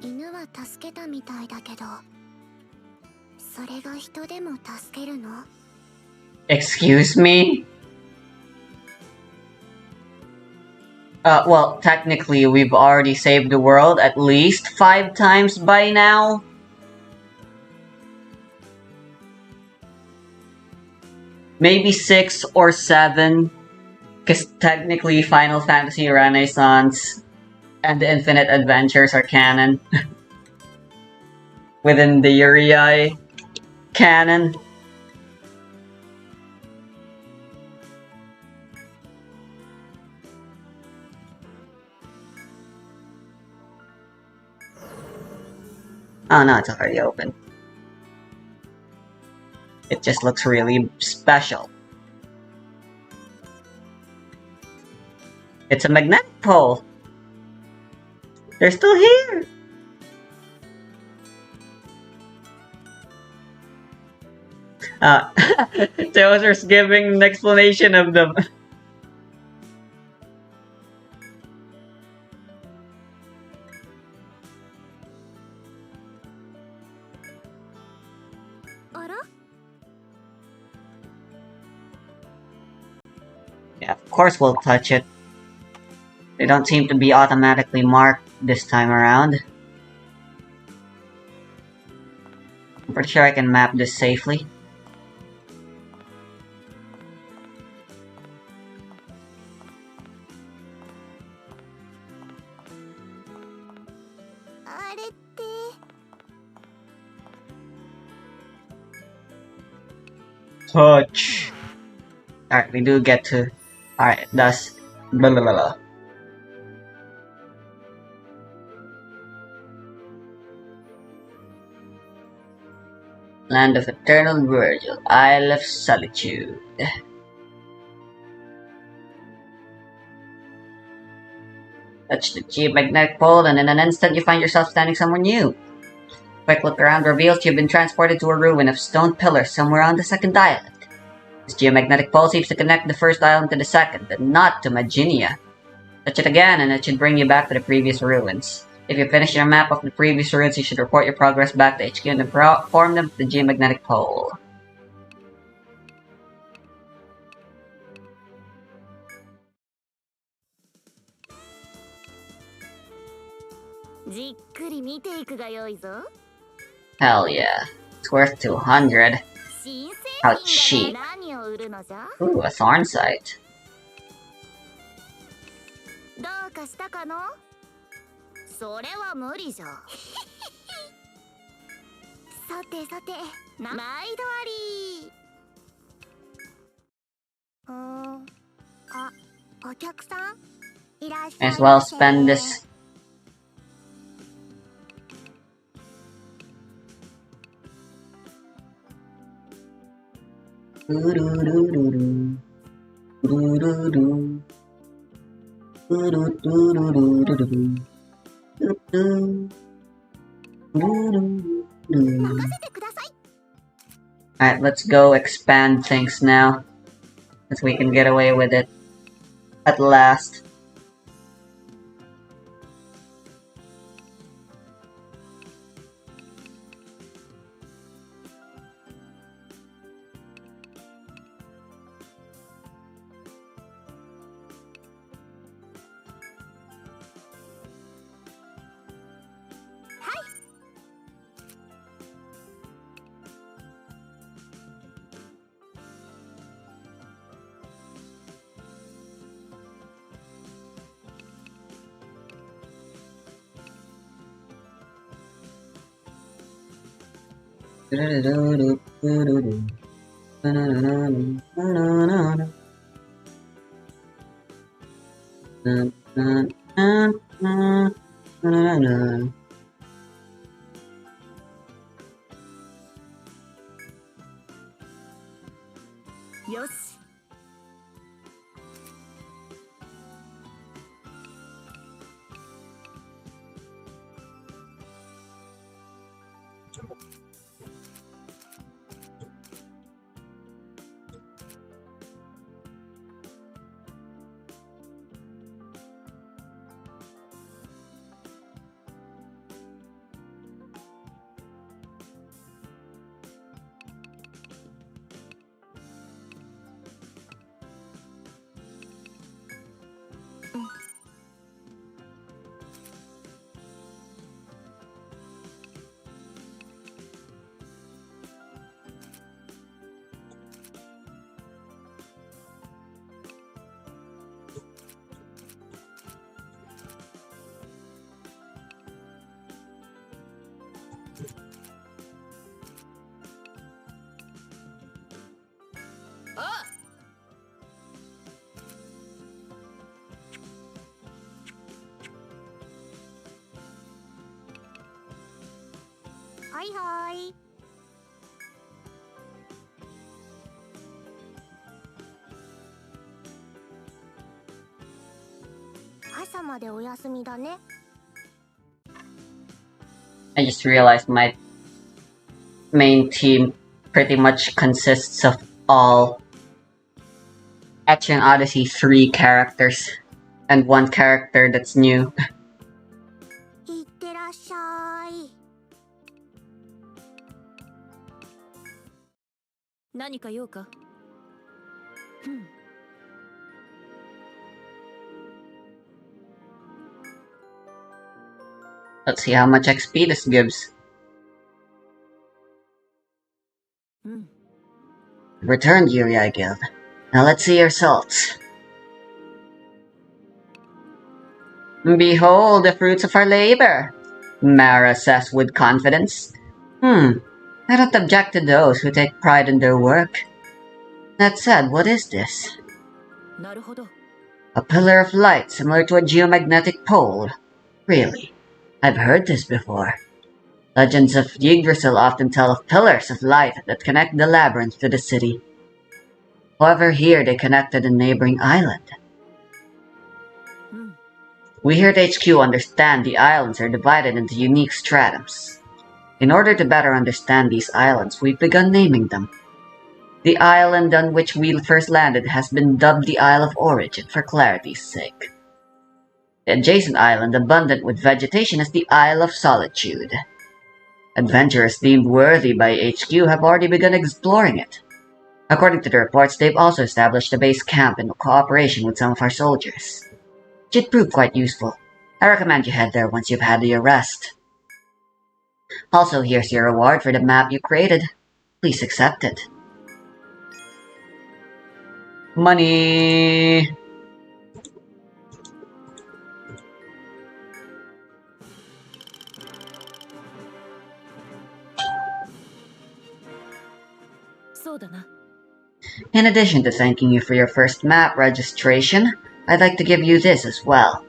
犬は助けたみたいだけど、それが人でも助けるの？ Excuse me? Well, technically, we've already saved the world at least 5 times by now. Maybe 6 or 7. Because technically, Final Fantasy Renaissance and the Infinite Adventures are canon. Within the Yuri canon. Oh no, it's already open. It just looks really special. It's a magnetic pole. They're still here. Teoser's giving an explanation of them. Yeah, of course we'll touch it. They don't seem to be automatically marked this time around. I'm pretty sure I can map this safely. Touch. Alright, we do get to... Alright, thus... Blah, blah, blah, blah. Land of Eternal Virgil, Isle of Solitude. Touch the geomagnetic pole and in an instant you find yourself standing somewhere new. Quick look around reveals you've been transported to a ruin of stone pillars somewhere on the second island. This geomagnetic pole seems to connect the first island to the second, but not to Maginia. Touch it again and it should bring you back to the previous ruins. If you finish your map of the previous ruins, you should report your progress back to HQ and inform them of the geomagnetic pole. Hell yeah. It's worth 200. How cheap. Ooh, a thorn sight. それは無理じゃ。さてさて、毎度あり。お客さんいらっしゃいませ。 As well spend this. Alright, let's go expand things now. Since we can get away with it. At last. Yes. はいはい。朝までお休みだね。I just realized my main team pretty much consists of all Action Odyssey 3 characters and one character that's new. いってらっしゃい。何か用か？Let's see how much XP this gives. Returned Yuria Guild. Now let's see your results. Behold the fruits of our labor, Mara says with confidence. I don't object to those who take pride in their work. That said, what is this? A pillar of light similar to a geomagnetic pole. Really? I've heard this before. Legends of Yggdrasil often tell of pillars of light that connect the labyrinth to the city. However, here they connected a neighboring island. We here at HQ understand the islands are divided into unique stratums. In order to better understand these islands, we've begun naming them. The island on which we first landed has been dubbed the Isle of Origin for clarity's sake. The adjacent island, abundant with vegetation, is the Isle of Solitude. Adventurers deemed worthy by HQ have already begun exploring it. According to the reports, they've also established a base camp in cooperation with some of our soldiers. It should prove quite useful. I recommend you head there once you've had your rest. Also, here's your reward for the map you created. Please accept it. Money! In addition to thanking you for your first map registration, I'd like to give you this as well.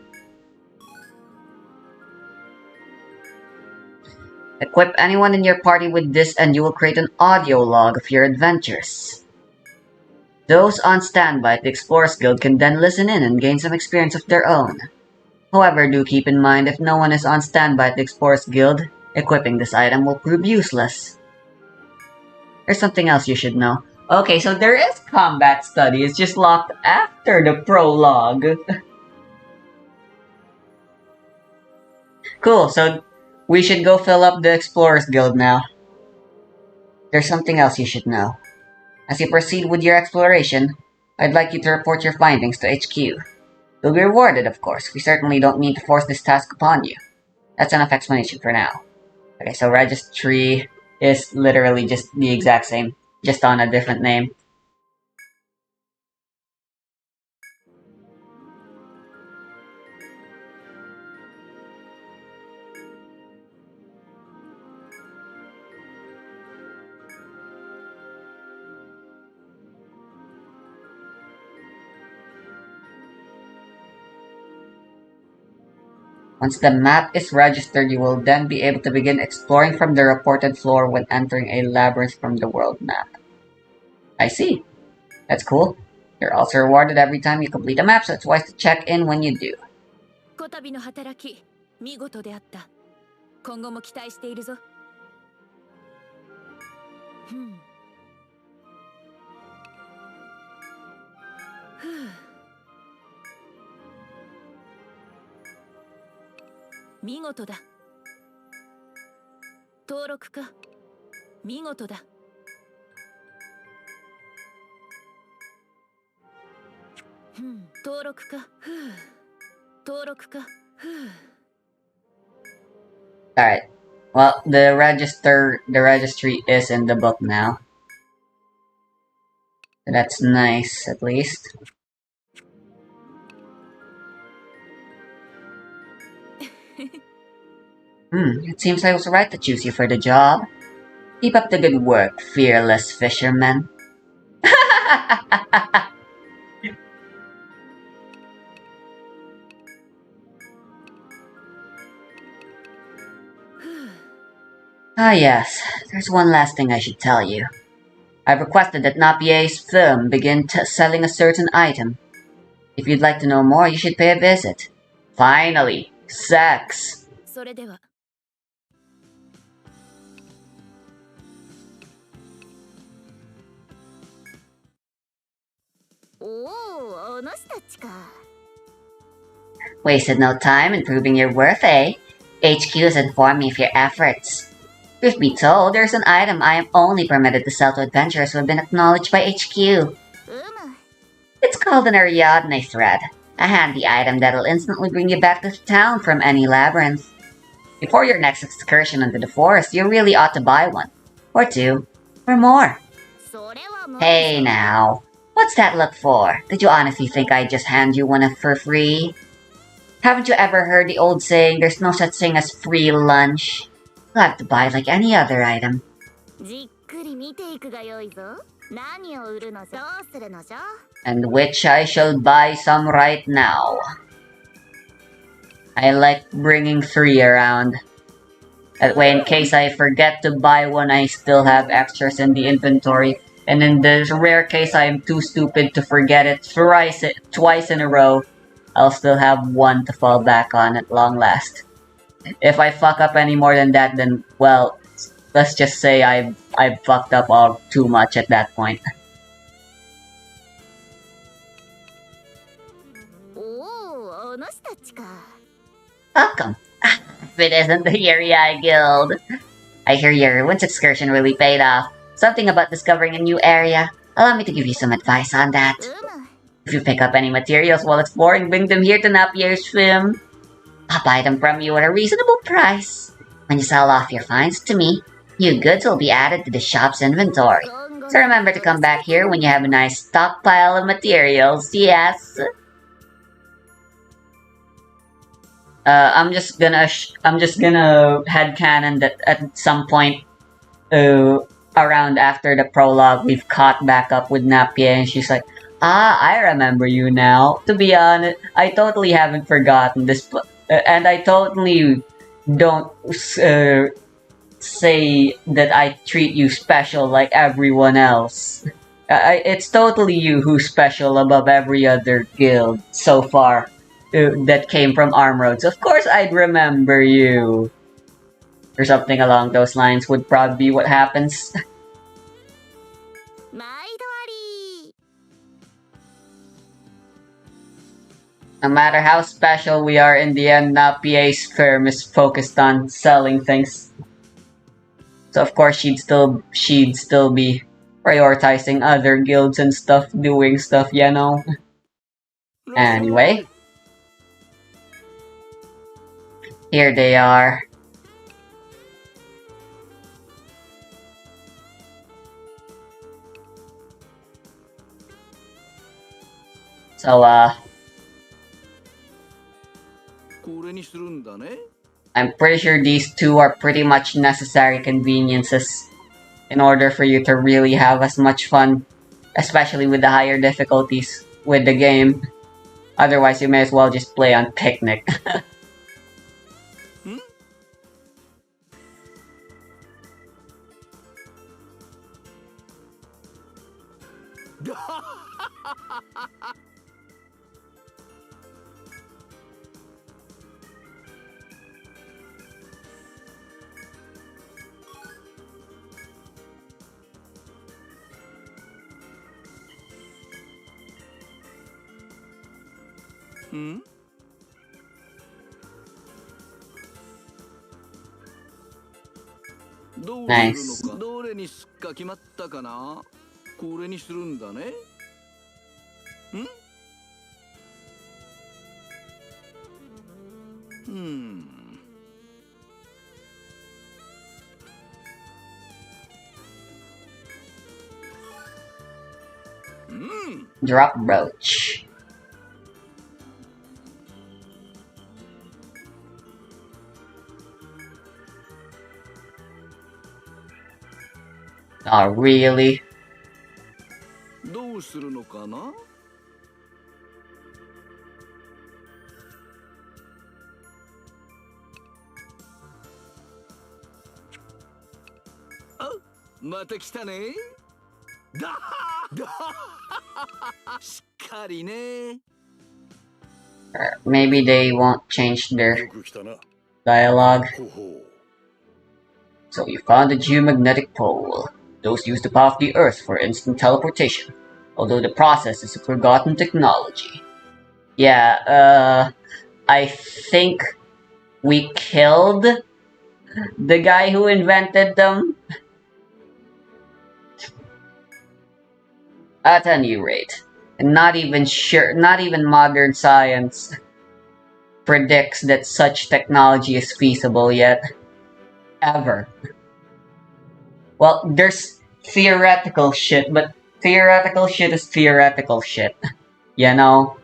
Equip anyone in your party with this and you will create an audio log of your adventures. Those on standby at the Explorers Guild can then listen in and gain some experience of their own. However, do keep in mind if no one is on standby at the Explorers Guild, equipping this item will prove useless. There's something else you should know. Okay, so there is combat study, it's just locked after the prologue. Cool, so we should go fill up the Explorers Guild now. There's something else you should know. As you proceed with your exploration, I'd like you to report your findings to HQ. You'll be rewarded, of course. We certainly don't mean to force this task upon you. That's enough explanation for now. Okay, so registry is literally just the exact same, just on a different name. Once the map is registered, you will then be able to begin exploring from the reported floor when entering a labyrinth from the world map. I see. That's cool. You're also rewarded every time you complete a map, so it's wise to check in when you do. こたびの働き、見事であった。今後も期待しているぞ。見事だ。登録か。見事だ。登録か。登録か。Alright. Well, the registry is in the book now. That's nice, at least. It seems I was right to choose you for the job. Keep up the good work, fearless fisherman. Ah yes, there's one last thing I should tell you. I've requested that Napier's firm begin selling a certain item. If you'd like to know more, you should pay a visit. Finally, sex! それでは。おお、あの人たちか。Wasted no time in proving your worth, eh? HQ has informed me of your efforts. Truth be told, there's an item I am only permitted to sell to adventurers who have been acknowledged by HQ. うむ。 It's called an Ariadne thread, a handy item that'll instantly bring you back to town from any labyrinth. Before your next excursion into the forest, you really ought to buy one. Or two. Or more. それは無理。 Hey now. What's that look for? Did you honestly think I'd just hand you one for free? Haven't you ever heard the old saying, there's no such thing as free lunch? You'll have to buy it like any other item. じっくり見ていくがよいぞ。何を売るのじゃ。どうするのじゃ。 And which I shall buy some right now. I like bringing 3 around. That way, in case I forget to buy one, I still have extras in the inventory. And in the rare case I am too stupid to forget it twice in a row, I'll still have one to fall back on at long last. If I fuck up any more than that, then, well, let's just say I've fucked up all too much at that point. おお、あの人たちか。 Welcome. If it isn't the Yuri Eye Guild. I hear your Ruins excursion really paid off. Something about discovering a new area. Allow me to give you some advice on that. うむ。 If you pick up any materials while exploring, bring them here to Napier's Swim. I'll buy them from you at a reasonable price. When you sell off your finds to me, new goods will be added to the shop's inventory. 今後 So remember to come back here when you have a nice stockpile of materials, yes? I'm just gonna headcanon that at some point, around after the prologue, we've caught back up with Napier, and she's like, "Ah, I remember you now." To be honest, I totally haven't forgotten this, and I totally don't say that I treat you special like everyone else. It's totally you who's special above every other guild so far. That came from Armroads. Of course I'd remember you. Or something along those lines would probably be what happens. 毎度あり。 No matter how special we are, in the end, Napier's firm is focused on selling things. So of course she'd still be prioritizing other guilds and stuff, doing stuff, you know? Anyway. Here they are. So, I'm pretty sure these two are pretty much necessary conveniences in order for you to really have as much fun, especially with the higher difficulties with the game. Otherwise, you may as well just play on Picnic. Hmm? どうするのか、どれにすっか決まったかな。これにするんだね。Drop Roach. Oh, really? どうするのかな。また来たね。だだしっかりね。 Maybe they won't change their よく来たな。 dialogue. ほうほう。 So you found a geomagnetic pole. Those use the power of the Earth for instant teleportation, although the process is a forgotten technology. Yeah, I think we killed the guy who invented them. At any rate, not even modern science predicts that such technology is feasible yet. Ever. Well, there's theoretical shit, but theoretical shit is theoretical shit. You know?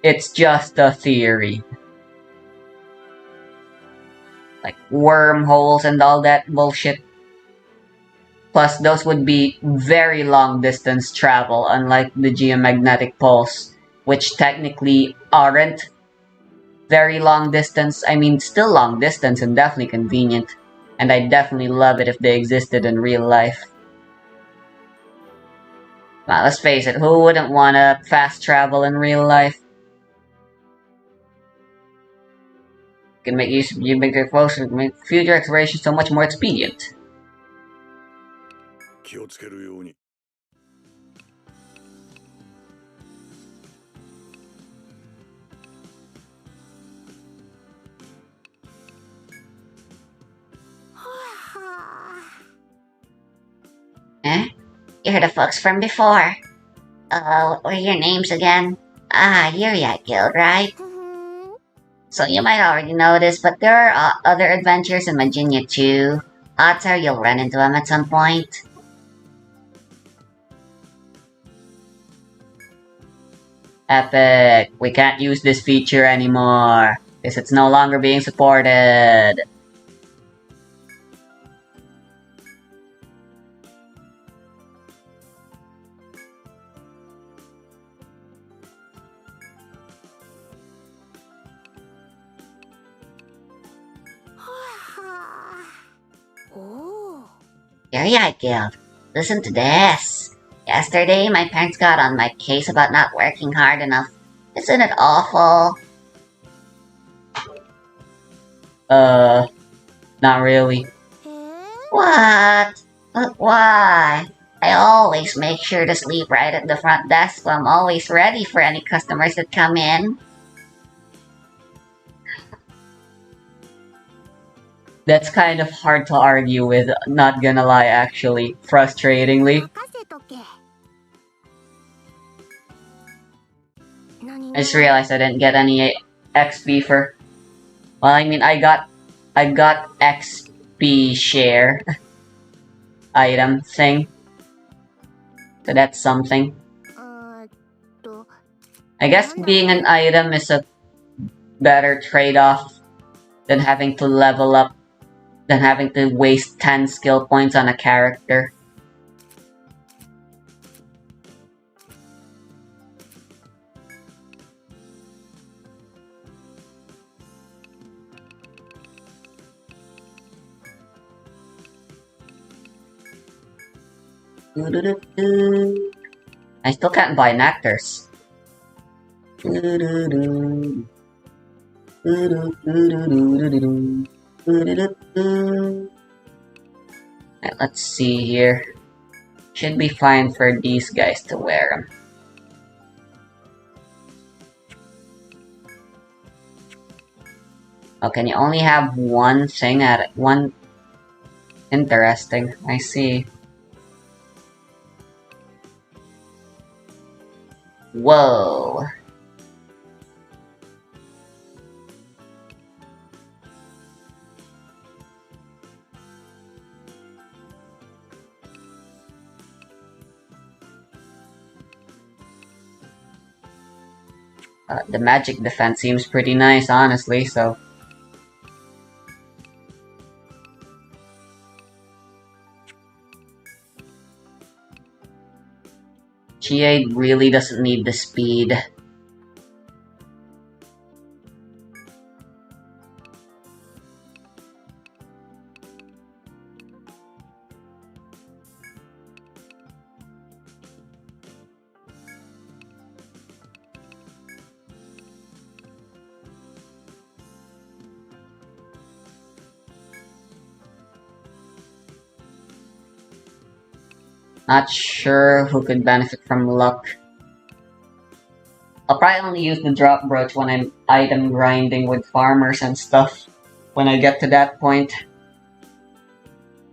It's just a theory. Like wormholes and all that bullshit. Plus, those would be very long distance travel, unlike the geomagnetic poles, which technically aren't very long distance. I mean, still long distance and definitely convenient. And I'd definitely love it if they existed in real life. Now, let's face it, who wouldn't want to fast travel in real life? Can make use of geomagnetic poles to make future exploration so much more expedient. 気をつけるように。 Eh? You're the folks from before. What were your names again? Ah, Yuria Guild, right? So you might already know this, but there are other adventures in Maginia too. Odds are you'll run into them at some point. Epic. We can't use this feature anymore, because it's no longer being supported. Yuria Guild, listen to this. Yesterday, my parents got on my case about not working hard enough. Isn't it awful? Not really. What? But why? I always make sure to sleep right at the front desk, so I'm always ready for any customers that come in. That's kind of hard to argue with, not gonna lie, actually. Frustratingly. I just realized I didn't get any XP for... Well, I mean, I got XP share item thing. So that's something. I guess being an item is a better trade-off than having to level up, than having to waste 10 skill points on a character. I still can't buy nectars. Let's see here. Should be fine for these guys to wear them. Oh, can you only have one thing at one? Interesting. I see. Whoa. The magic defense seems pretty nice, honestly, so... Chie really doesn't need the speed. Not sure who could benefit from luck. I'll probably only use the drop brooch when I'm item grinding with farmers and stuff. When I get to that point.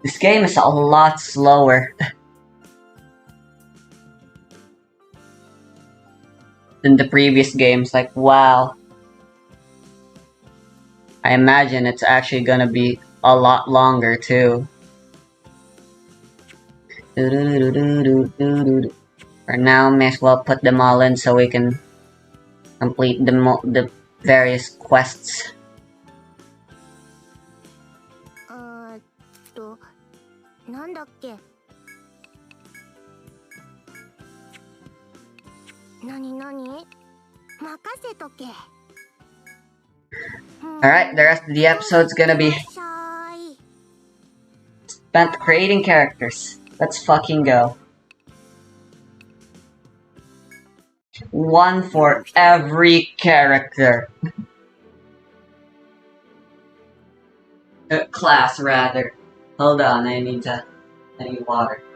This game is a lot slower than the previous games. Like, wow. I imagine it's actually gonna be a lot longer too. For now, may as well put them all in so we can complete the various quests. なんだっけなになに任せとけ Alright, the rest of the episode's gonna be spent creating characters. Let's fucking go. One for every character. Class, rather. Hold on, I need water. "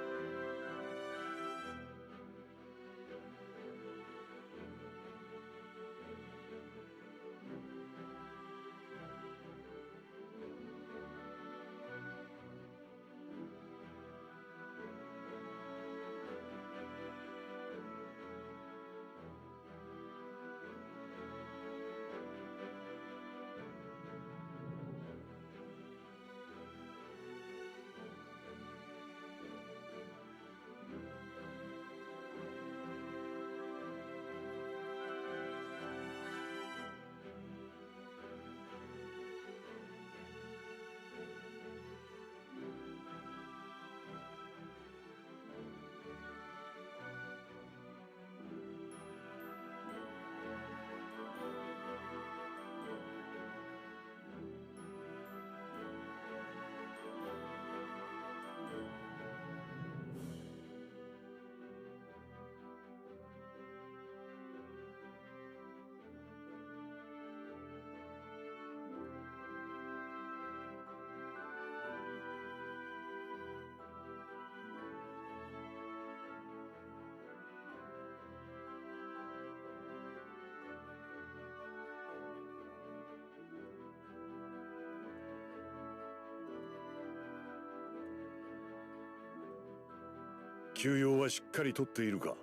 休養はしっかりとっているか?"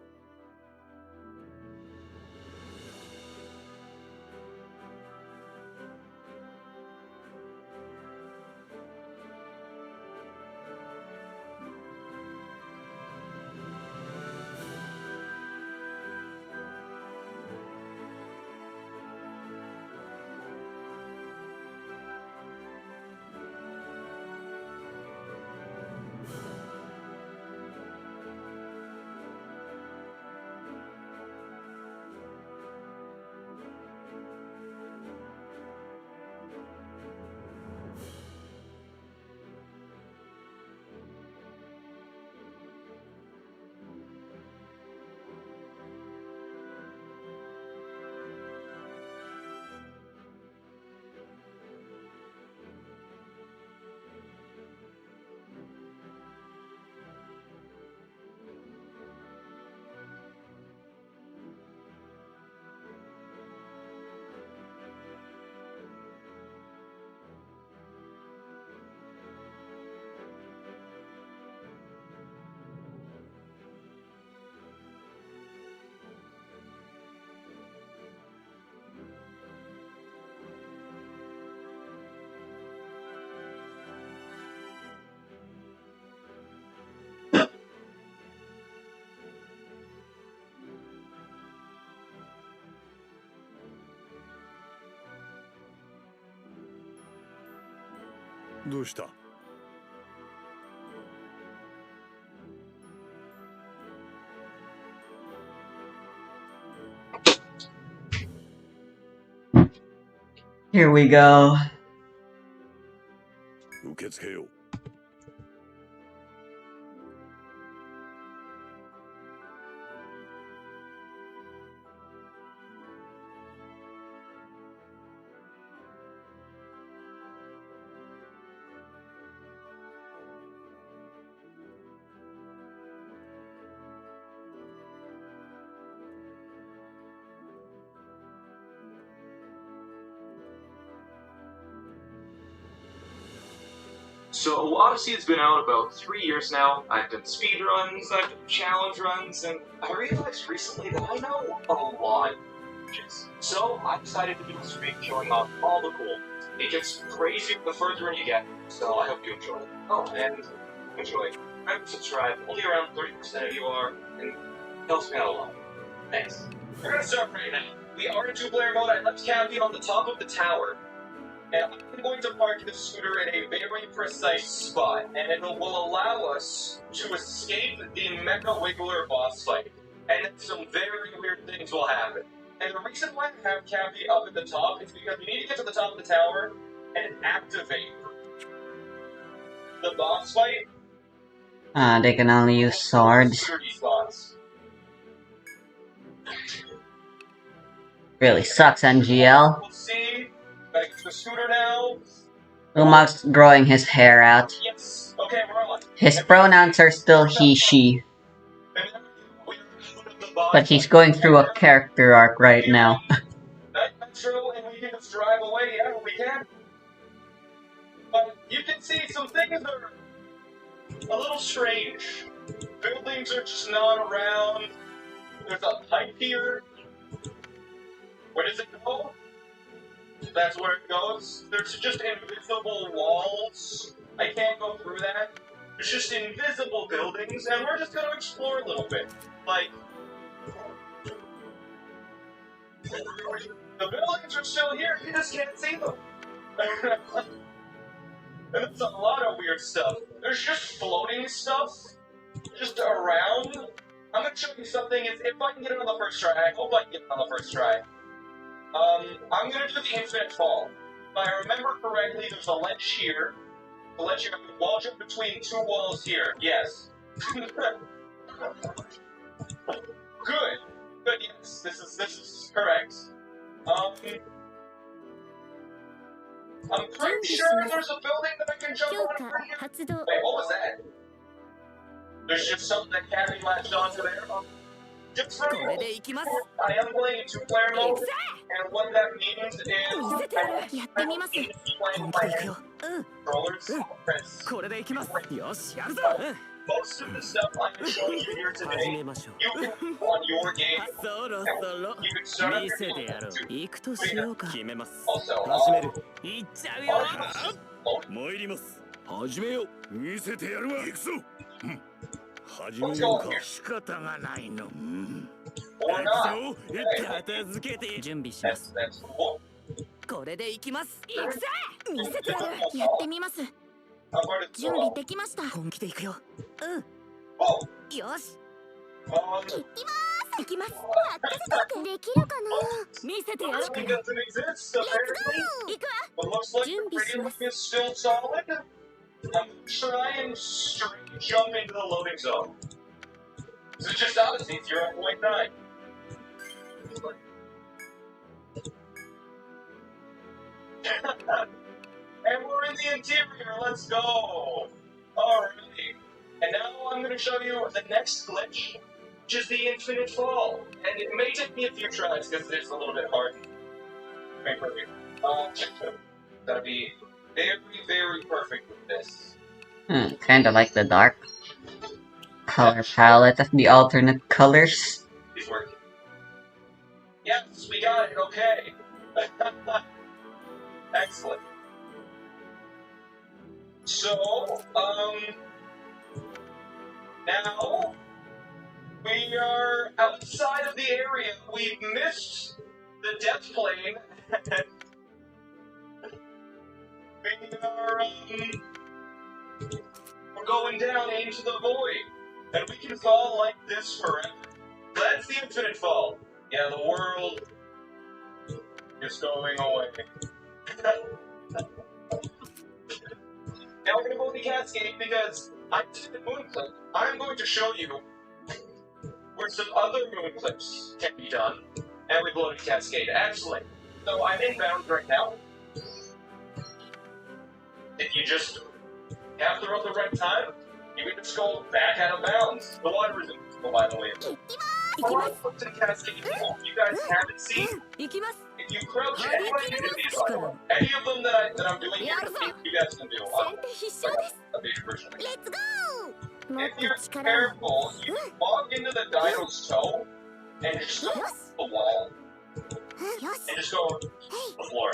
Here we go. 受け付けよう。So Odyssey has been out about 3 years now. I've done speed runs, I've done challenge runs, and I realized recently that I know a lot of languages. So I decided to do a stream showing off all the cool. It gets crazier the further in you get, so I hope you enjoy it. Oh, and enjoy. Remember to subscribe. Only around 30% of you are, and it helps me out a lot. Thanks. We're gonna start right now. We are in two-player mode. I left Cappy on the top of the tower. And I'm going to park the scooter in a very precise spot, and it will allow us to escape the Mecha Wiggler boss fight. And then some very weird things will happen. And the reason why I have Cappy up at the top is because we need to get to the top of the tower and activate the boss fight. They can only use swords. Really sucks, NGL. We'll see. Gotta get to the scooter now. Umag's growing his hair out. Yes. Okay, we're on. His pronouns are still he, she. But he's going through a character arc right now. That's true, and we can just drive away, yeah, we can. But you can see some things are a little strange. Buildings are just not around. There's a pipe here. Where does it go? That's where it goes. There's just invisible walls. I can't go through that. There's just invisible buildings, and we're just gonna explore a little bit. Like, the buildings are still here, you just can't see them. And there's a lot of weird stuff. There's just floating stuff just around. I'm gonna show you something. If I can get it on the first try, I hope I can get it on the first try. I'm gonna do the infinite fall. If I remember correctly, there's a ledge here. The ledge here, I can wall jump between two walls here. Yes. Good. Good, yes. This is correct. I'm pretty sure there's a building that I can jump on right here. Wait, what was that? There's just something that Cappy latched onto there. Just for you, I am playing in two-player mode, and what that means is I'm playing my controllers. Most of the stuff I'm showing you here today, you can do on your game. You can start up your game. Also, 始めようか。仕方がないの。片付けて準備します。これで行きます。行くぜ。見せてやる。やってみます。準備できました。本気で行くよ。うん。よし。行きます。行きます。任せてできるかな。見せてやる。行くわ。準備します。I'm try and straight jump into the loading zone. This is just Odyssey 0.9. And we're in the interior, let's go! Alrighty. And now I'm going to show you the next glitch, which is the infinite fall. And it may take me a few tries because it's a little bit hard. Very perfect. Gotta be very, very perfect with this. Kinda like the dark color palette of the alternate colors. He's working. Yes, we got it, okay. Excellent. So, now we are outside of the area. We've missed the depth plane. We're going down into the void, and we can fall like this forever. That's the infinite fall. Yeah, the world is going away. Now we're gonna go to the Cascade because I did the moon clip. I'm going to show you where some other moon clips can be done, and we blow to Cascade. Excellent. So I'm inbound right now. If you just have the right time, you can just go back out of bounds. The water is invisible, by the way. To Cascade, if you guys haven't seen, if you crouch any of them that I'm doing here, you guys can do. 先手必勝です A big version. レッツゴーもっ If you're と力を careful, you walk into the dino's toe and just go the wall よし and just go to the floor.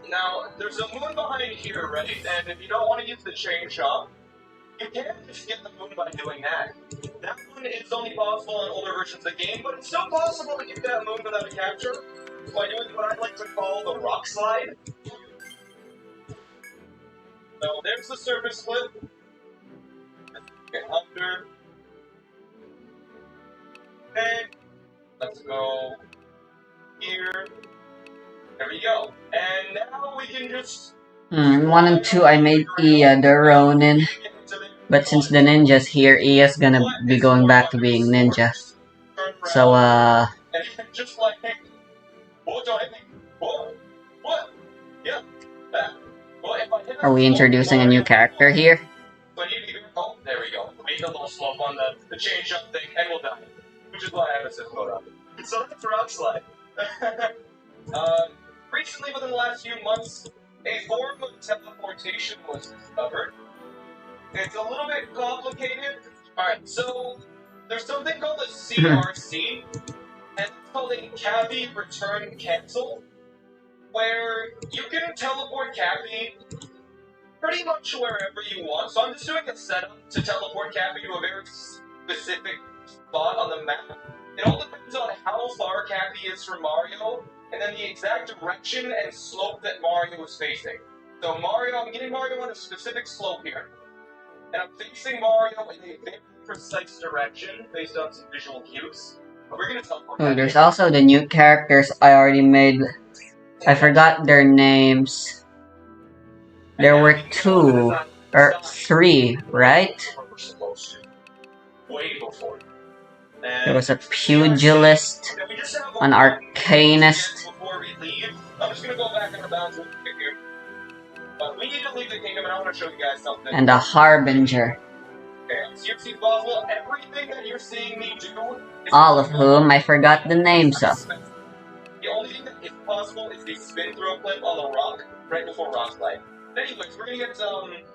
Now, there's a moon behind here, right? And if you don't want to use the chain shop, you can just get the moon by doing that. That one is only possible on older versions of the game, but it's still possible to get that moon without a capture by doing what I like to call the rock slide. So there's the surface flip. Get under. Okay. Let's go here. There we go. And now we can just 1 and 2, I made Iya the Ronin. But since the ninja's here, Iya's gonna be going back to being ninja. So, and just like, what do I think? What? Yeah, that. Well, if I hit are we introducing a new character here? So you need to, oh, there we go. Make a little slope on the chain jump thing, and we'll die. Which is why I have assist mode on. So that's rock slide. Recently, within the last few months, a form of teleportation was discovered. It's a little bit complicated. Alright, so there's something called a CRC, and it's called a Cappy Return Cancel, where you can teleport Cappy pretty much wherever you want. So I'm just doing a setup to teleport Cappy to a very specific spot on the map. It all depends on how far Cappy is from Mario, and then the exact direction and slope that Mario is facing. So I'm getting Mario on a specific slope here, and I'm facing Mario in a very precise direction based on some visual cues. But we're gonna teleport. Oh, there's also the new characters I already made. I forgot their names. There were 2 or 3, right? Way before. There was a pugilist, an arcanist, I'm just gonna go back on the bounds real quick here. But we need to leave the kingdom, and I want to show you guys something. and a harbinger. Okay, so you've seen Boswell. Everything that you're seeing me do is All of whom I forgot the names of. The only thing that is possible is the spin throw flip on the rock right before rock slide. Anyways, we're gonna get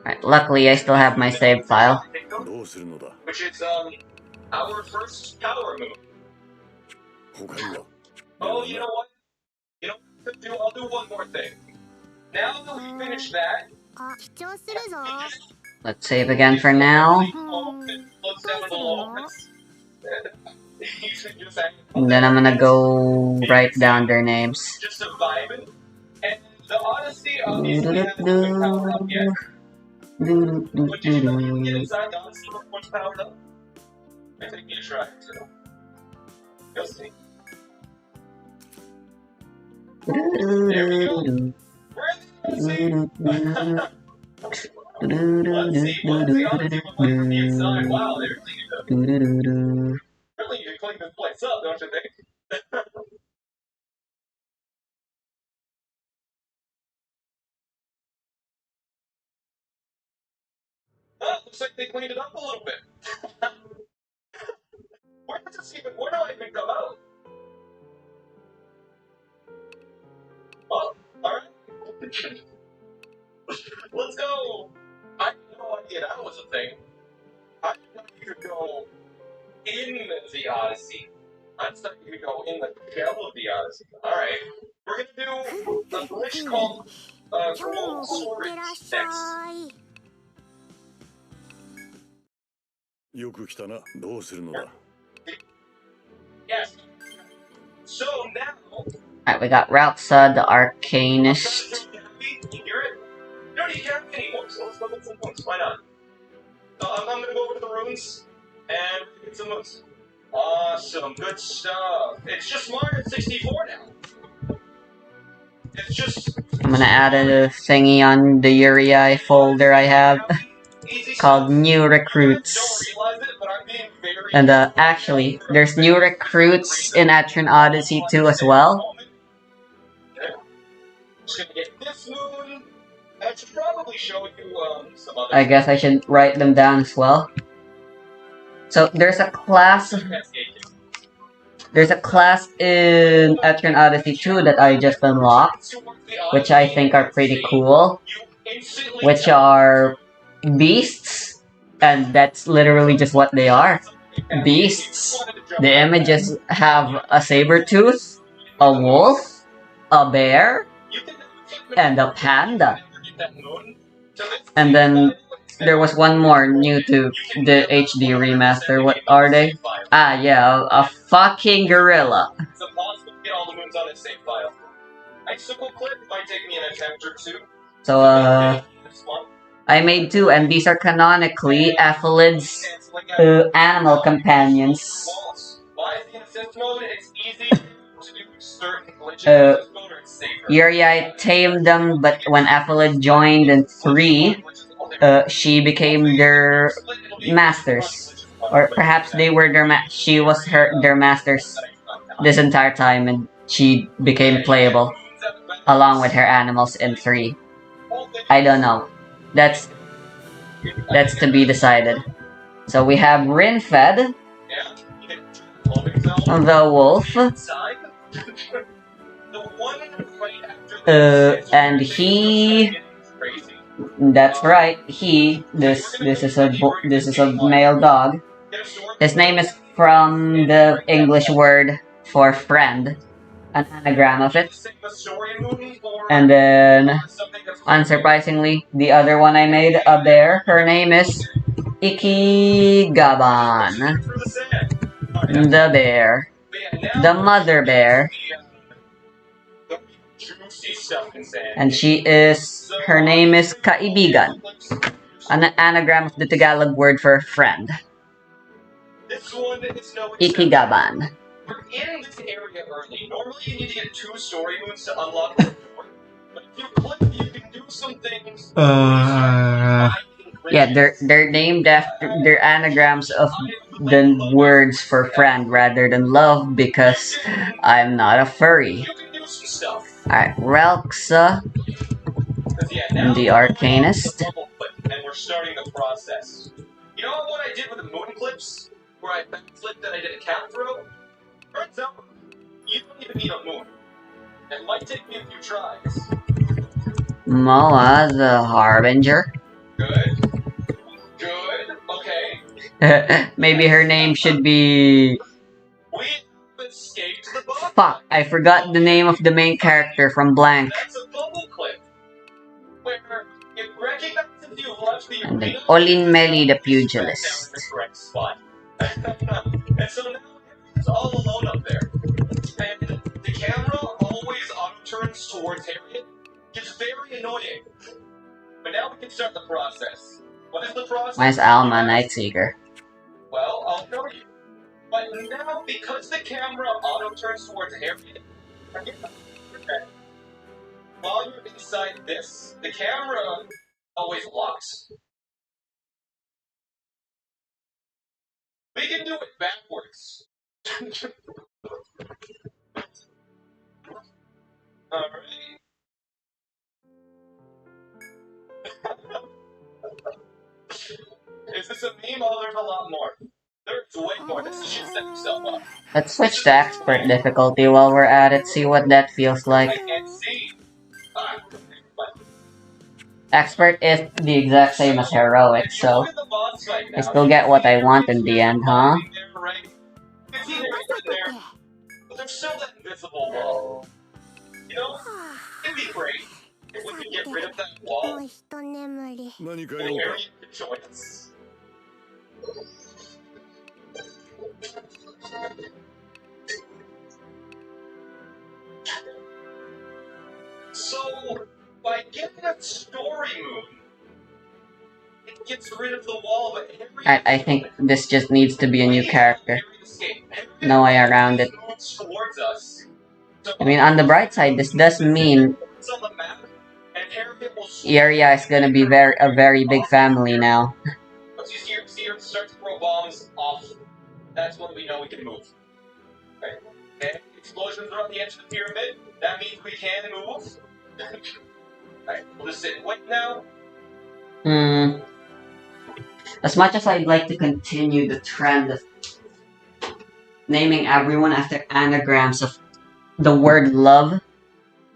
Right, luckily I still have my save file. どうするのだ which is our first power move. 他には Oh, you know what? You know what to do? I'll do one more thing. Now that we finish that, あ記帳するぞ Let's save again for now. close down the office. You should just act And then I'm gonna go write down their names. just a vibing. And the Odyssey obviously hasn't been powered up yet. But did you know you can get inside the Odyssey before it's powered up? I think you try it too. You'll see. There we go. We're in the Odyssey. Let's see. What's the Odyssey look like from the inside? Wow, they really need to clean this place up, don't you think? Oh, looks like they cleaned it up a little bit. Where did this even? Where did I even come out? Oh, alright. Let's go! I had no idea that was a thing. I didn't know you could go in the Odyssey. I just thought you could go in the shell of the Odyssey. Alright. We're gonna do a glitch called 今日 Gold もい Sword ってらっし X. ゃいよく来たなどうするのだ Yes. So now, Alright, we got Routsa, the arcanist. you hear it? You don't need Cappy anymore, so let's go get some moons. Why not? So I'm gonna go over to the ruins and get some moons. Awesome, good stuff. It's just Mario 64 now. It's just I'm gonna add a thingy on the Uri folder I have called New Recruits. And actually, there's new recruits in Etrian Odyssey 2 as well. Just gonna get this moon. I should probably show you some other. I guess I should write them down as well. So there's a class in Etrian Odyssey 2 that I just unlocked. which I think are pretty cool, which are beasts, and that's literally just what they are. Beasts. The images have a saber tooth, a wolf, a bear, and a panda. And then there was one more new to the HD remaster. What are they? Ah, yeah, a fucking gorilla. It's impossible to get all the moons on a save file. Icicle clip might take me an attempt or two. So, I made two, and these are canonically Aphelids' animal companions. Why is the assist mode? It's easy to do certain glitches. Yuri, I tamed them, but when Aphelid joined in 3, she became their masters. Or perhaps they were she was their masters this entire time, and she became playable along with her animals in 3. I don't know. That's to be decided. So we have Rinfed, the wolf, and he. That's right. This is a male dog. His name is from the English word for friend, an anagram of it. And then, unsurprisingly, the other one I made, a bear. Her name is Ikigaban, the bear, the mother bear. And her name is Kaibigan, an anagram of the Tagalog word for friend. Ikigaban. We're in this area early. Normally you need to get 2 story moons to unlock the door. But if you click, you can do some things. Yeah, they're named after their anagrams of the words for friend rather than love, because I'm not a furry. Alright, Relxa, and the Arcanist. And we're starting the process. You know what I did with the moon clips? Where I backflipped and I did a cat throw? Turns out, you don't even need a moon. It might take me a few tries. Moa, the Harbinger. Good. Good. Okay. Maybe her name should be... We escaped the bubble. Fuck, I forgot the name of the main character from Blank. That's a bubble clip. Where it recognizes you left the And then arena. Olin Meli, the Pugilist. The correct spot. And so now it's all alone up there. And the camera always auto-turns towards Harriet. It's very annoying. But now we can start the process. What is the process? Mine's Alma, Nightseeker. Well, I'll show you. But now, because the camera auto-turns towards Harriet, while you're inside this, the camera always locks. We can do it backwards. Alright. Is this a meme? Oh, there's a lot more. There's way more. This shit set yourself up. Let's switch to expert difficulty while we're at it, see what that feels like. I can't see. Expert is the exact same as heroic, so I still get what I want in the end, huh? But there's still that invisible wall. You know, it'd be great if we could get rid of that wall. Nani ka And yo? Harriet could join us. So, by getting a story moon, it gets rid of the wall, but Harriet I think this just needs to be a new character. No way around it. moves towards us. So I mean, on the bright side, this does mean it's on the map, and Harriet will Iria is gonna be a very big family now. Once you see her start to throw bombs off, that's when we know we can move. Right? Okay? Explosions are on the edge of the pyramid. That means we can move. Alright, we'll just sit and wait now. As much as I'd like to continue the trend of naming everyone after anagrams of the word love,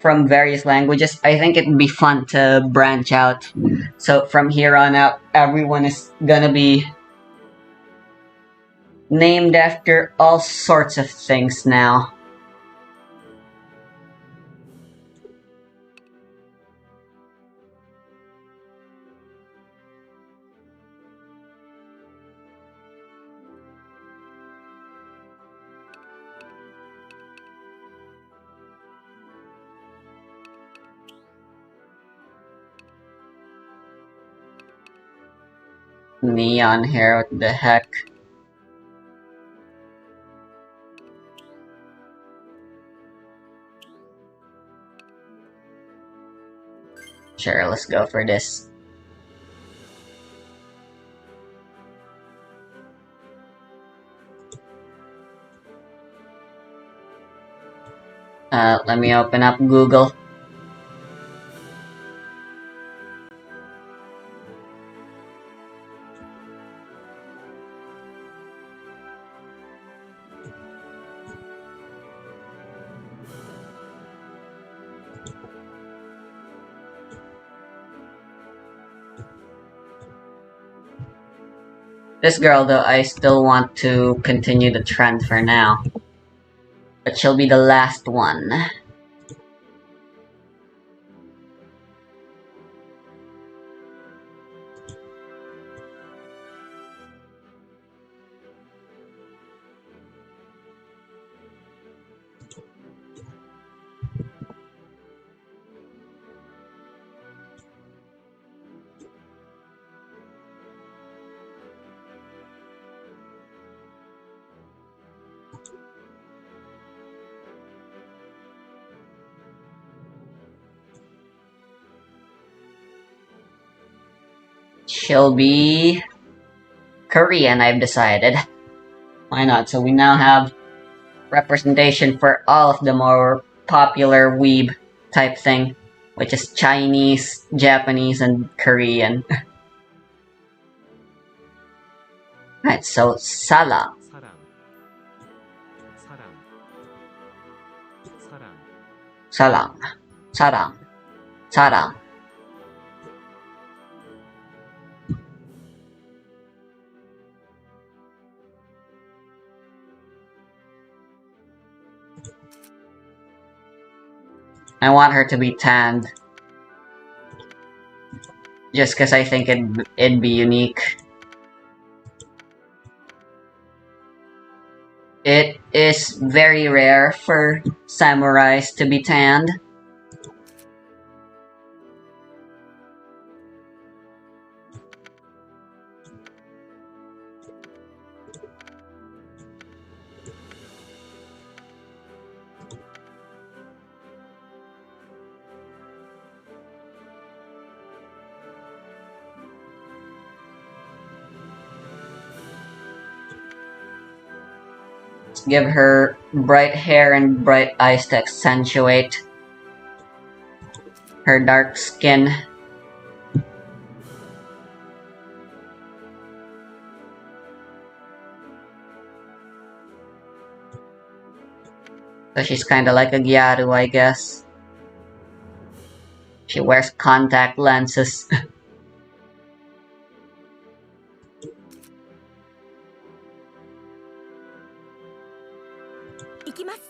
from various languages, I think it'd be fun to branch out. So from here on out, everyone is gonna be named after all sorts of things now. Neon hair, what the heck? Sure, let's go for this. Let me open up Google. This girl, though, I still want to continue the trend for now. But she'll be the last one. She'll be Korean, I've decided. Why not? So we now have representation for all of the more popular weeb type thing, which is Chinese, Japanese, and Korean. Right, so Salam. Salam. Salam. Salam. I want her to be tanned. Just because I think it'd be unique. It is very rare for samurais to be tanned. Give her bright hair and bright eyes to accentuate her dark skin. So she's kinda like a Gyaru, I guess. She wears contact lenses. 行きます。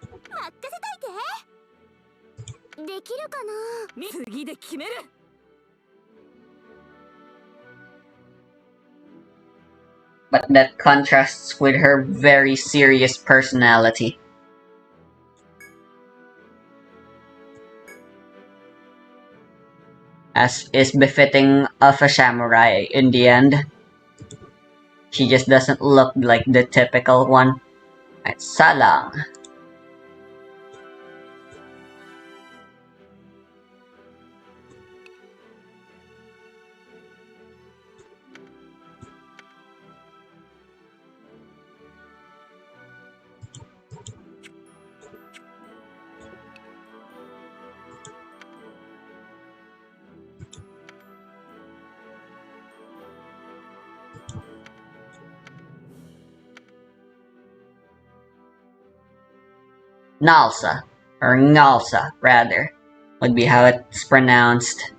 任せといて。できるかな。次で決める。But that contrasts with her very serious personality. As is befitting of a samurai in the end. She just doesn't look like the typical one. Right, Salang. Nalsa, or Nalsa, rather, would be how it's pronounced.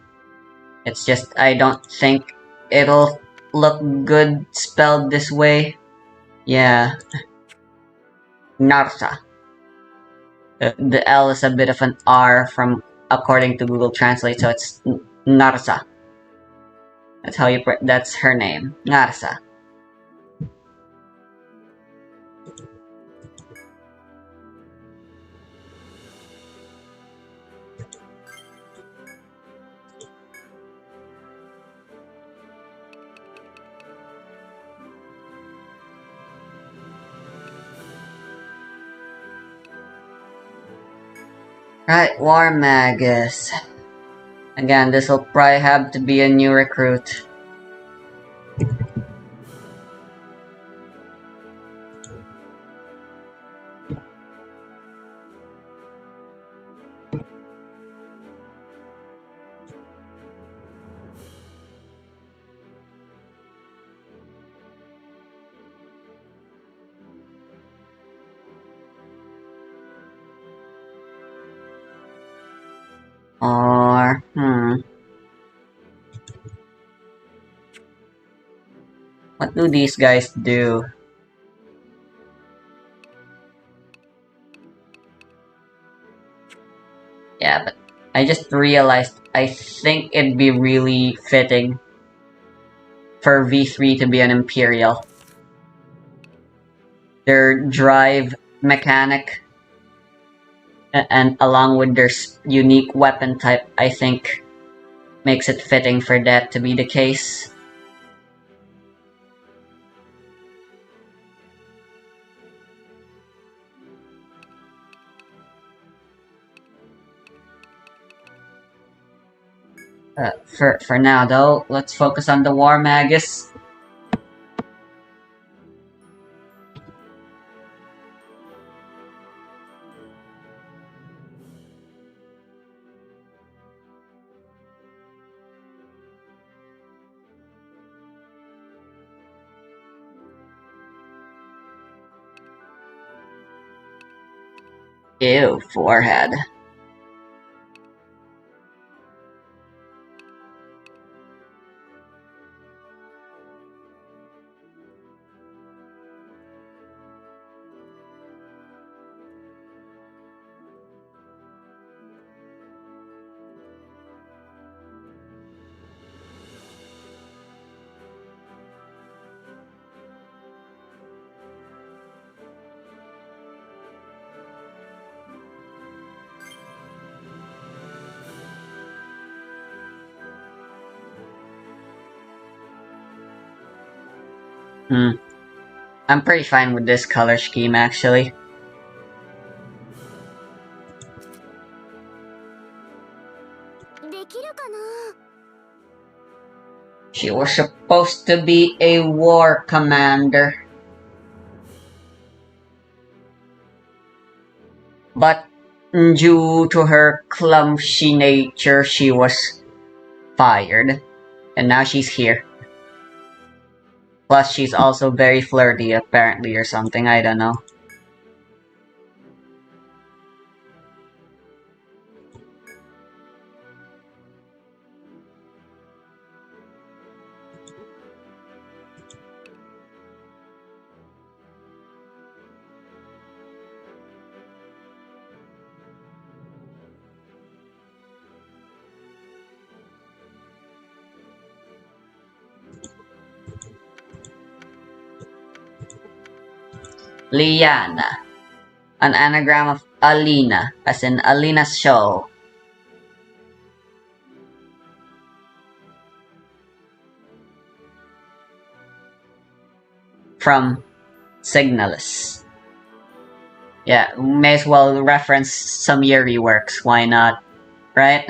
It's just, I don't think it'll look good spelled this way. Yeah. Narsa. The L is a bit of an R from, according to Google Translate, so it's Narsa. That's how you, that's her name. Narsa. Right, War Magus. Again, this will probably have to be a new recruit. Or, what do these guys do? Yeah, but I just realized I think it'd be really fitting for V3 to be an Imperial. Their drive mechanic, and along with their unique weapon type, I think makes it fitting for that to be the case. For now though, let's focus on the War Magus. Ew, forehead. I'm pretty fine with this color scheme, actually. She was supposed to be a war commander. But due to her clumsy nature, she was fired. And now she's here. Plus, she's also very flirty, apparently, or something, I don't know. Liana. An anagram of Alina, as in Alina's show. From Signalis. Yeah, may as well reference some Yuri works, why not? Right?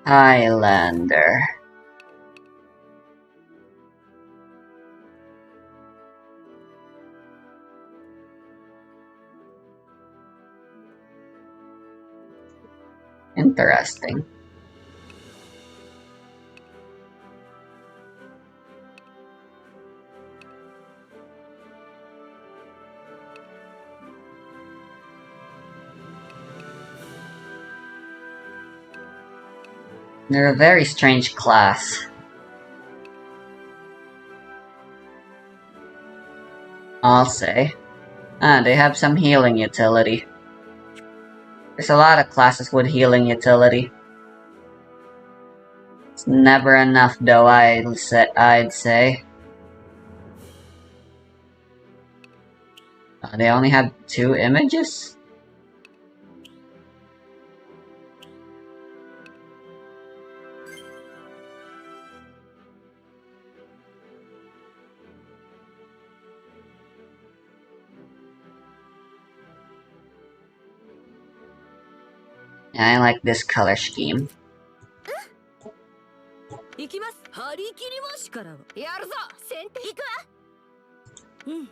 Highlander. Interesting. They're a very strange class. I'll say. They have some healing utility. There's a lot of classes with healing utility. It's never enough though, I'd say. They only have 2 images? Yeah, I like this color scheme. 行きます。張り切りましからやるぞ。先手行くわ。うん。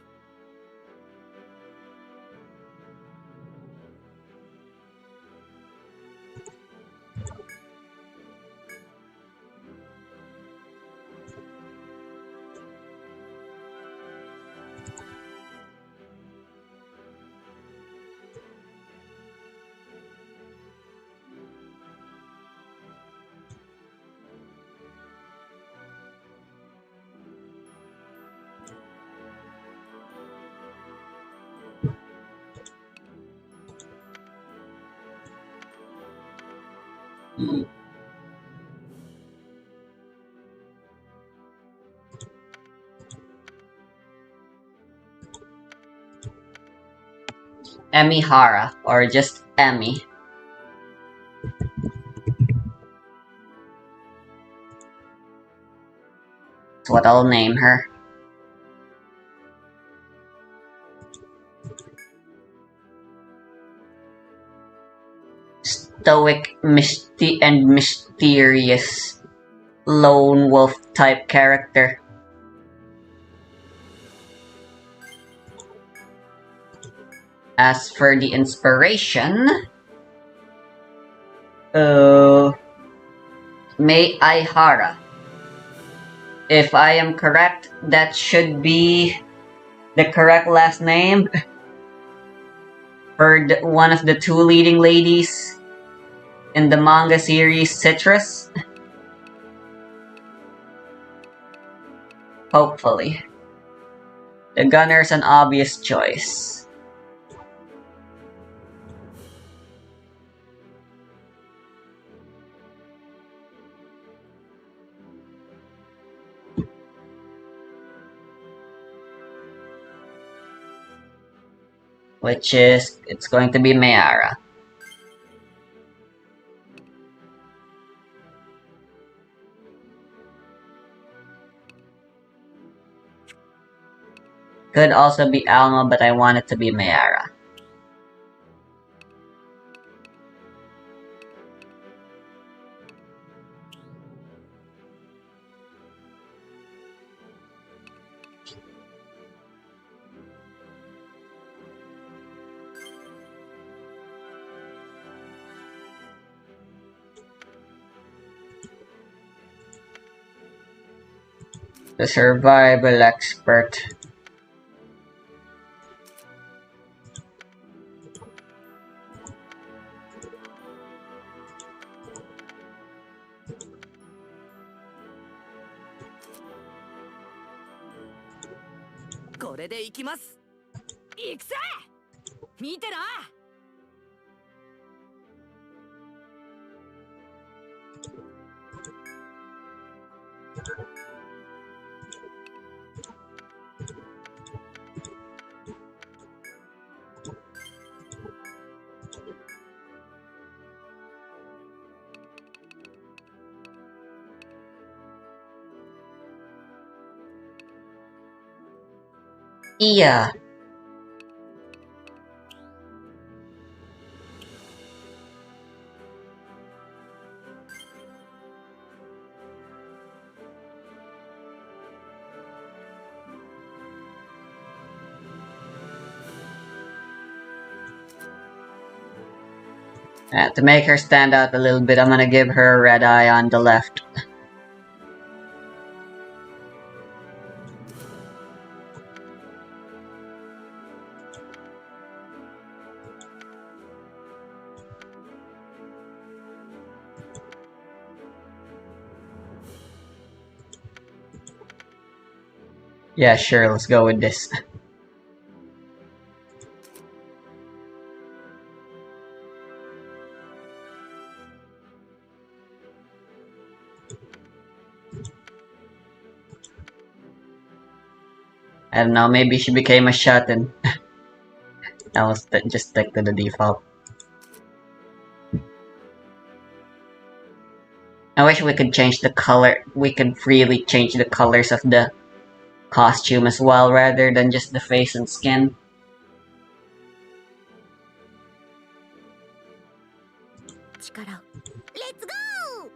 Emihara, or just Emi. That's what I'll name her. Stoic, and mysterious lone wolf type character. As for the inspiration, Mei Aihara. If I am correct, that should be the correct last name for one of the 2 leading ladies in the manga series Citrus. Hopefully. The gunner's an obvious choice. Which is, it's going to be Mayara. Could also be Alma, but I want it to be Mayara. The survival expert. Yeah. To make her stand out a little bit, I'm gonna give her a red eye on the left. Yeah, sure, let's go with this. I don't know, maybe she became a shut-in. I'll just stick to the default. I wish we could change the color. We could freely change the colors of the costume as well, rather than just the face and skin. Let's go!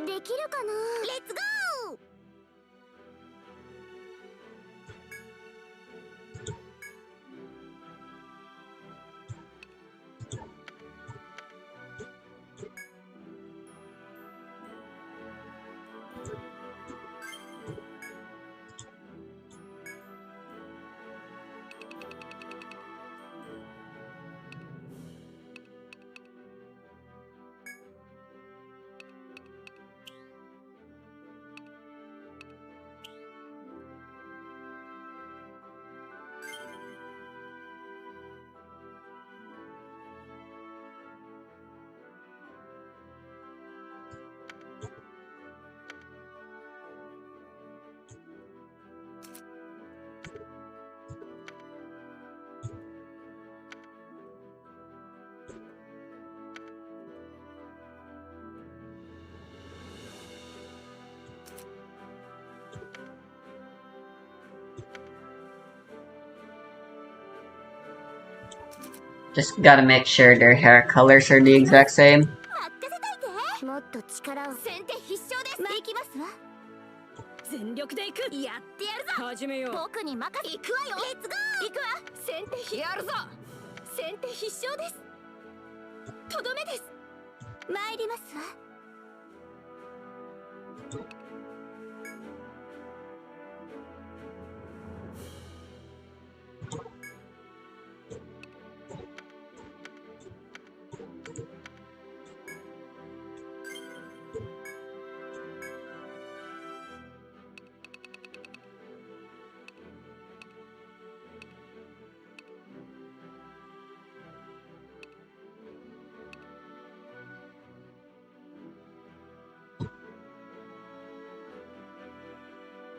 できるかな Let's go! Just gotta make sure their hair colors are the exact same. もっと力を先手必勝です行きますわ全力で行くやってやるぞ始めよう僕に任せ行くわよレッツゴー行くわ先手やるぞ先手必勝ですとどめです参りますわ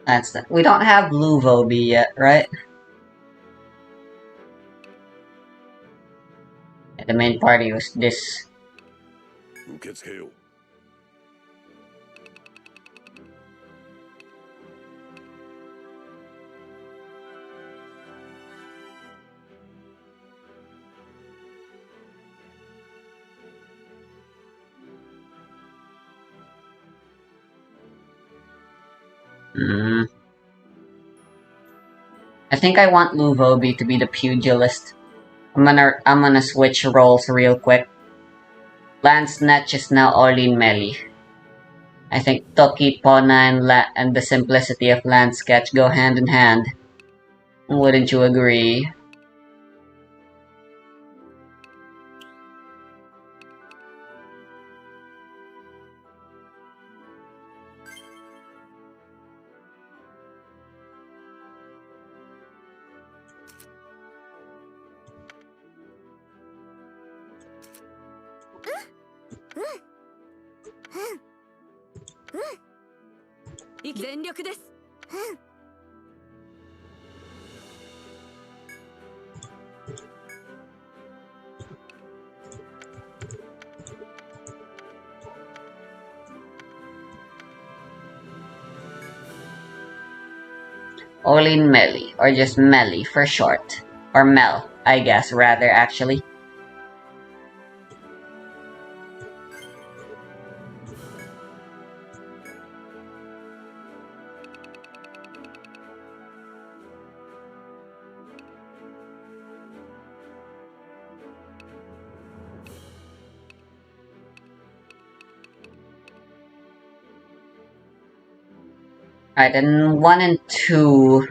That's that. We don't have Luvoby yet, right? The main party was this. 受け付けよう I think I want Luvoby to be the pugilist. I'm gonna switch roles real quick. Lance Netch is now Olin Melee. I think Toki, Pona, and the simplicity of Lance Sketch go hand in hand. Wouldn't you agree? Olin Melee, or just Melee for short. Or Mel, I guess, rather, actually. Alright, then 1 and 2.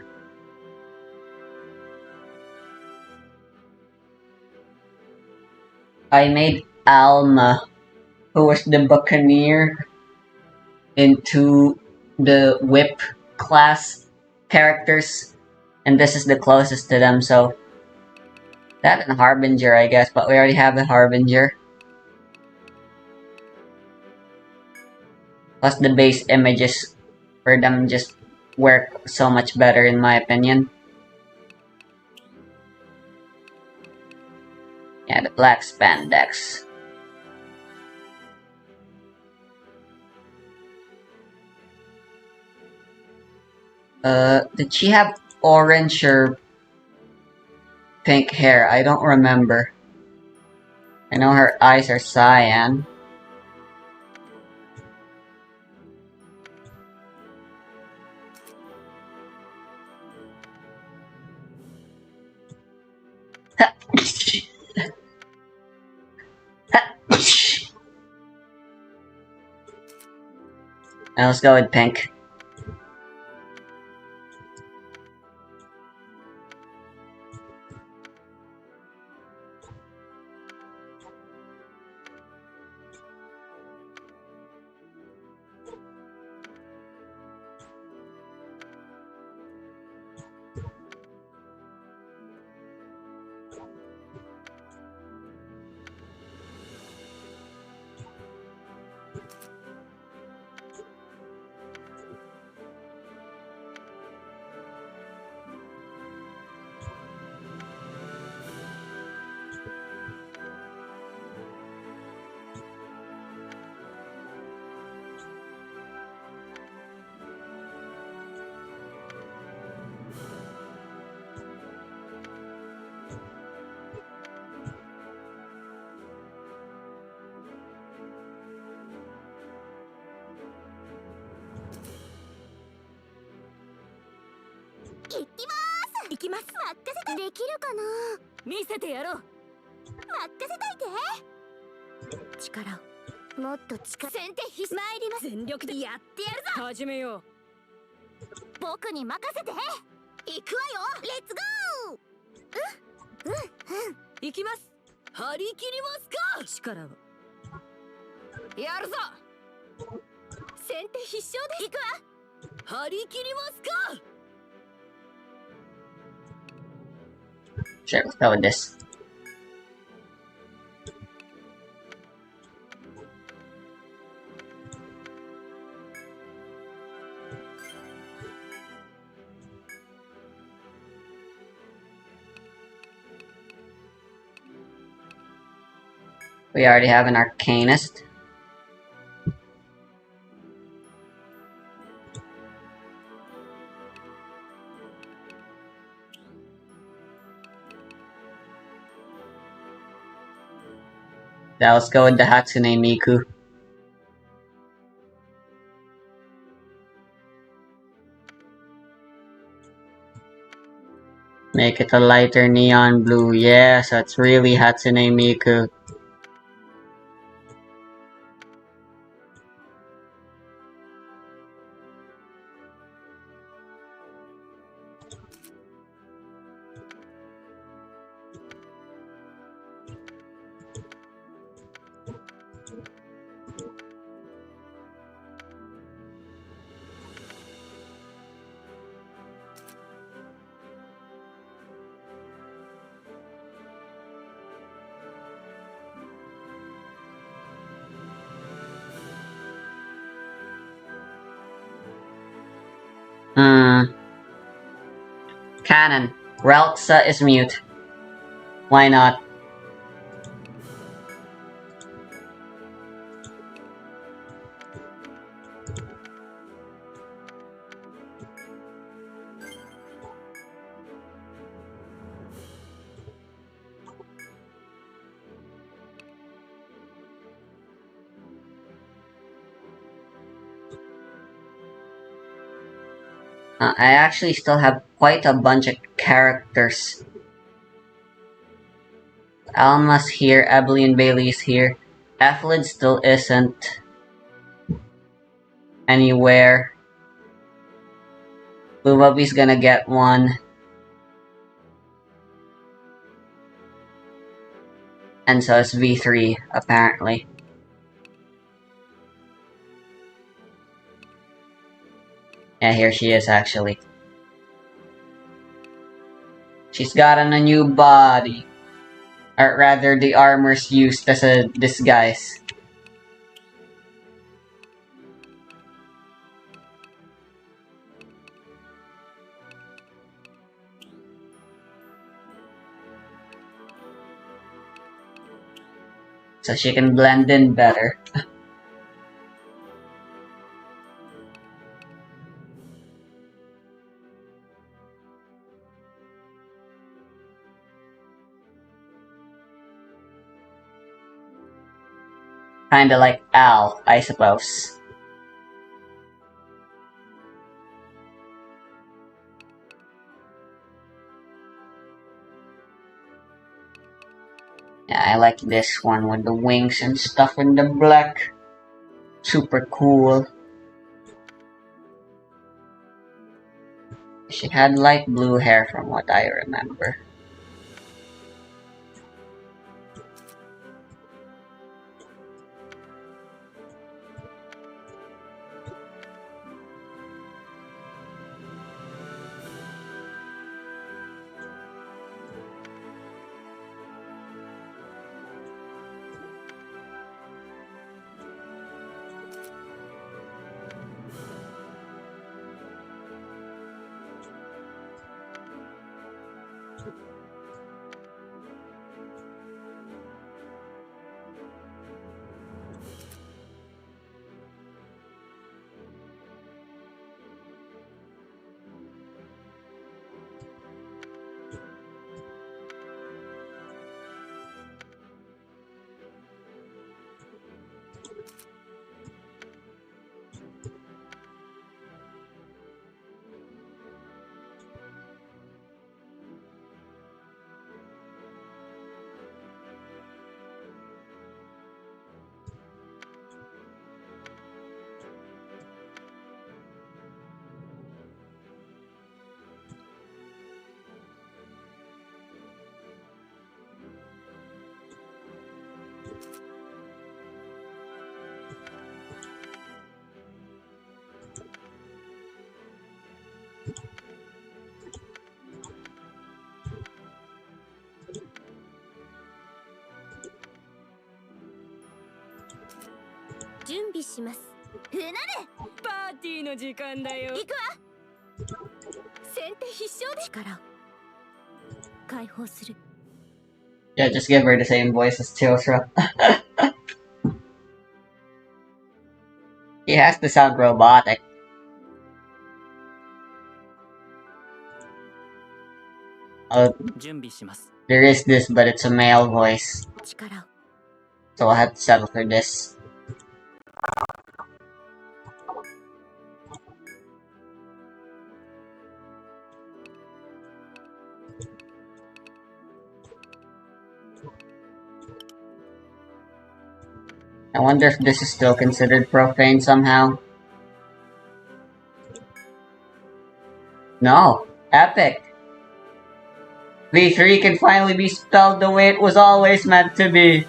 I made Alma, who was the Buccaneer, into the Whip class characters, and this is the closest to them, so that and Harbinger, I guess, but we already have a Harbinger. Plus the base images for them just work so much better in my opinion. Yeah, the black spandex. Did she have orange or pink hair? I don't remember. I know her eyes are cyan. Now let's go with pink. Sure, let's go with this. We already have an Arcanist. Now let's go with the Hatsune Miku. Make it a lighter neon blue. Yeah, so it's really Hatsune Miku. Canon. Ralxa is mute. Why not? I actually still have quite a bunch of characters. Alma's here, Evelyn Bailey's here. Ethelyn still isn't anywhere. Blue Puppy's gonna get one. And so is V3, apparently. Yeah, here she is, actually. She's gotten a new body. Or rather, the armor's used as a disguise. So she can blend in better. Kinda like Al, I suppose. Yeah, I like this one with the wings and stuff in the black. Super cool. She had light blue hair from what I remember. Yeah, just give her the same voice as Teosra. He has to sound robotic. Oh, there is this, but it's a male voice. So I had to settle for this. I wonder if this is still considered profane somehow. No. Epic. V3 can finally be spelled the way it was always meant to be.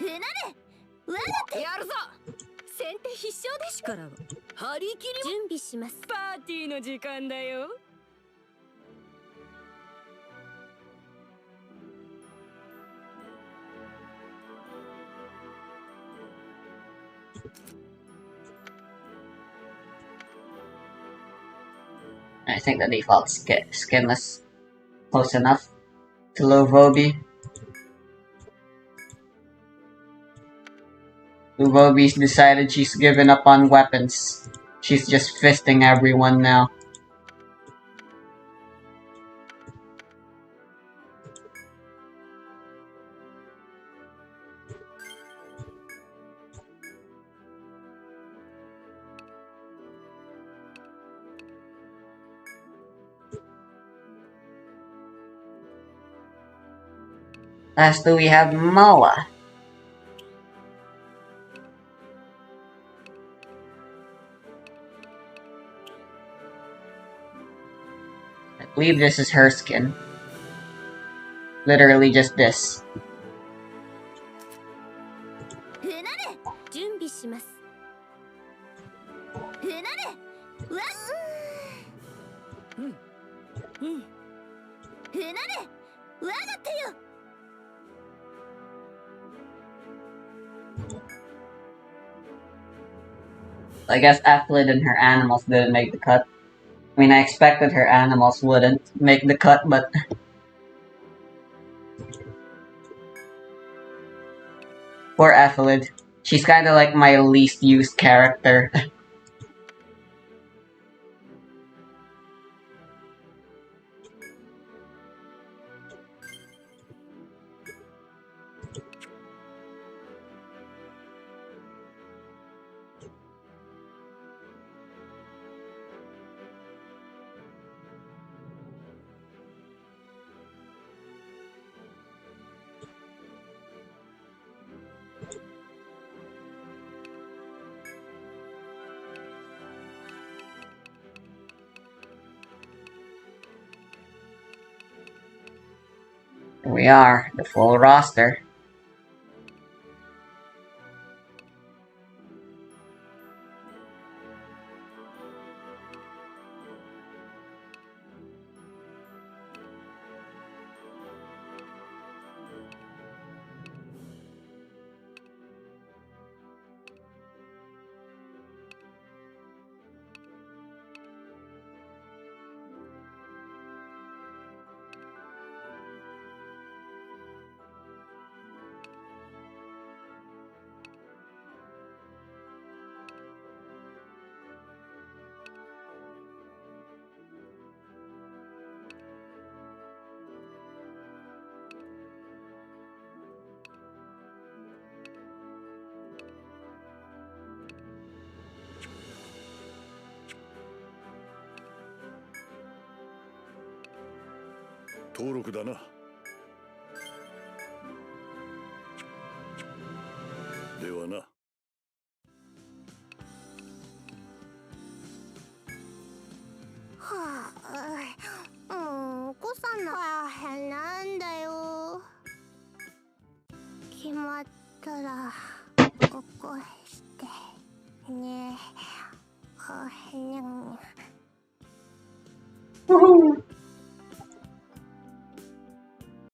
うなるわがやるぞ先手必勝で力を張り切り準備しますパーティーの時間だよ I think the default skin is close enough to Luvobi. Luvobi's decided she's given up on weapons. She's just fisting everyone now. Lastly, we have Moa. I believe this is her skin. Literally just this. うなる準備しますうなるわうんうんうなるわが手よ I guess Athlid and her animals didn't make the cut. I mean, I expected her animals wouldn't make the cut, but... Poor Athlid. She's kinda like my least used character. Here we are, the full roster. Haあ、もう起こさななんだよ決まったら起こしてね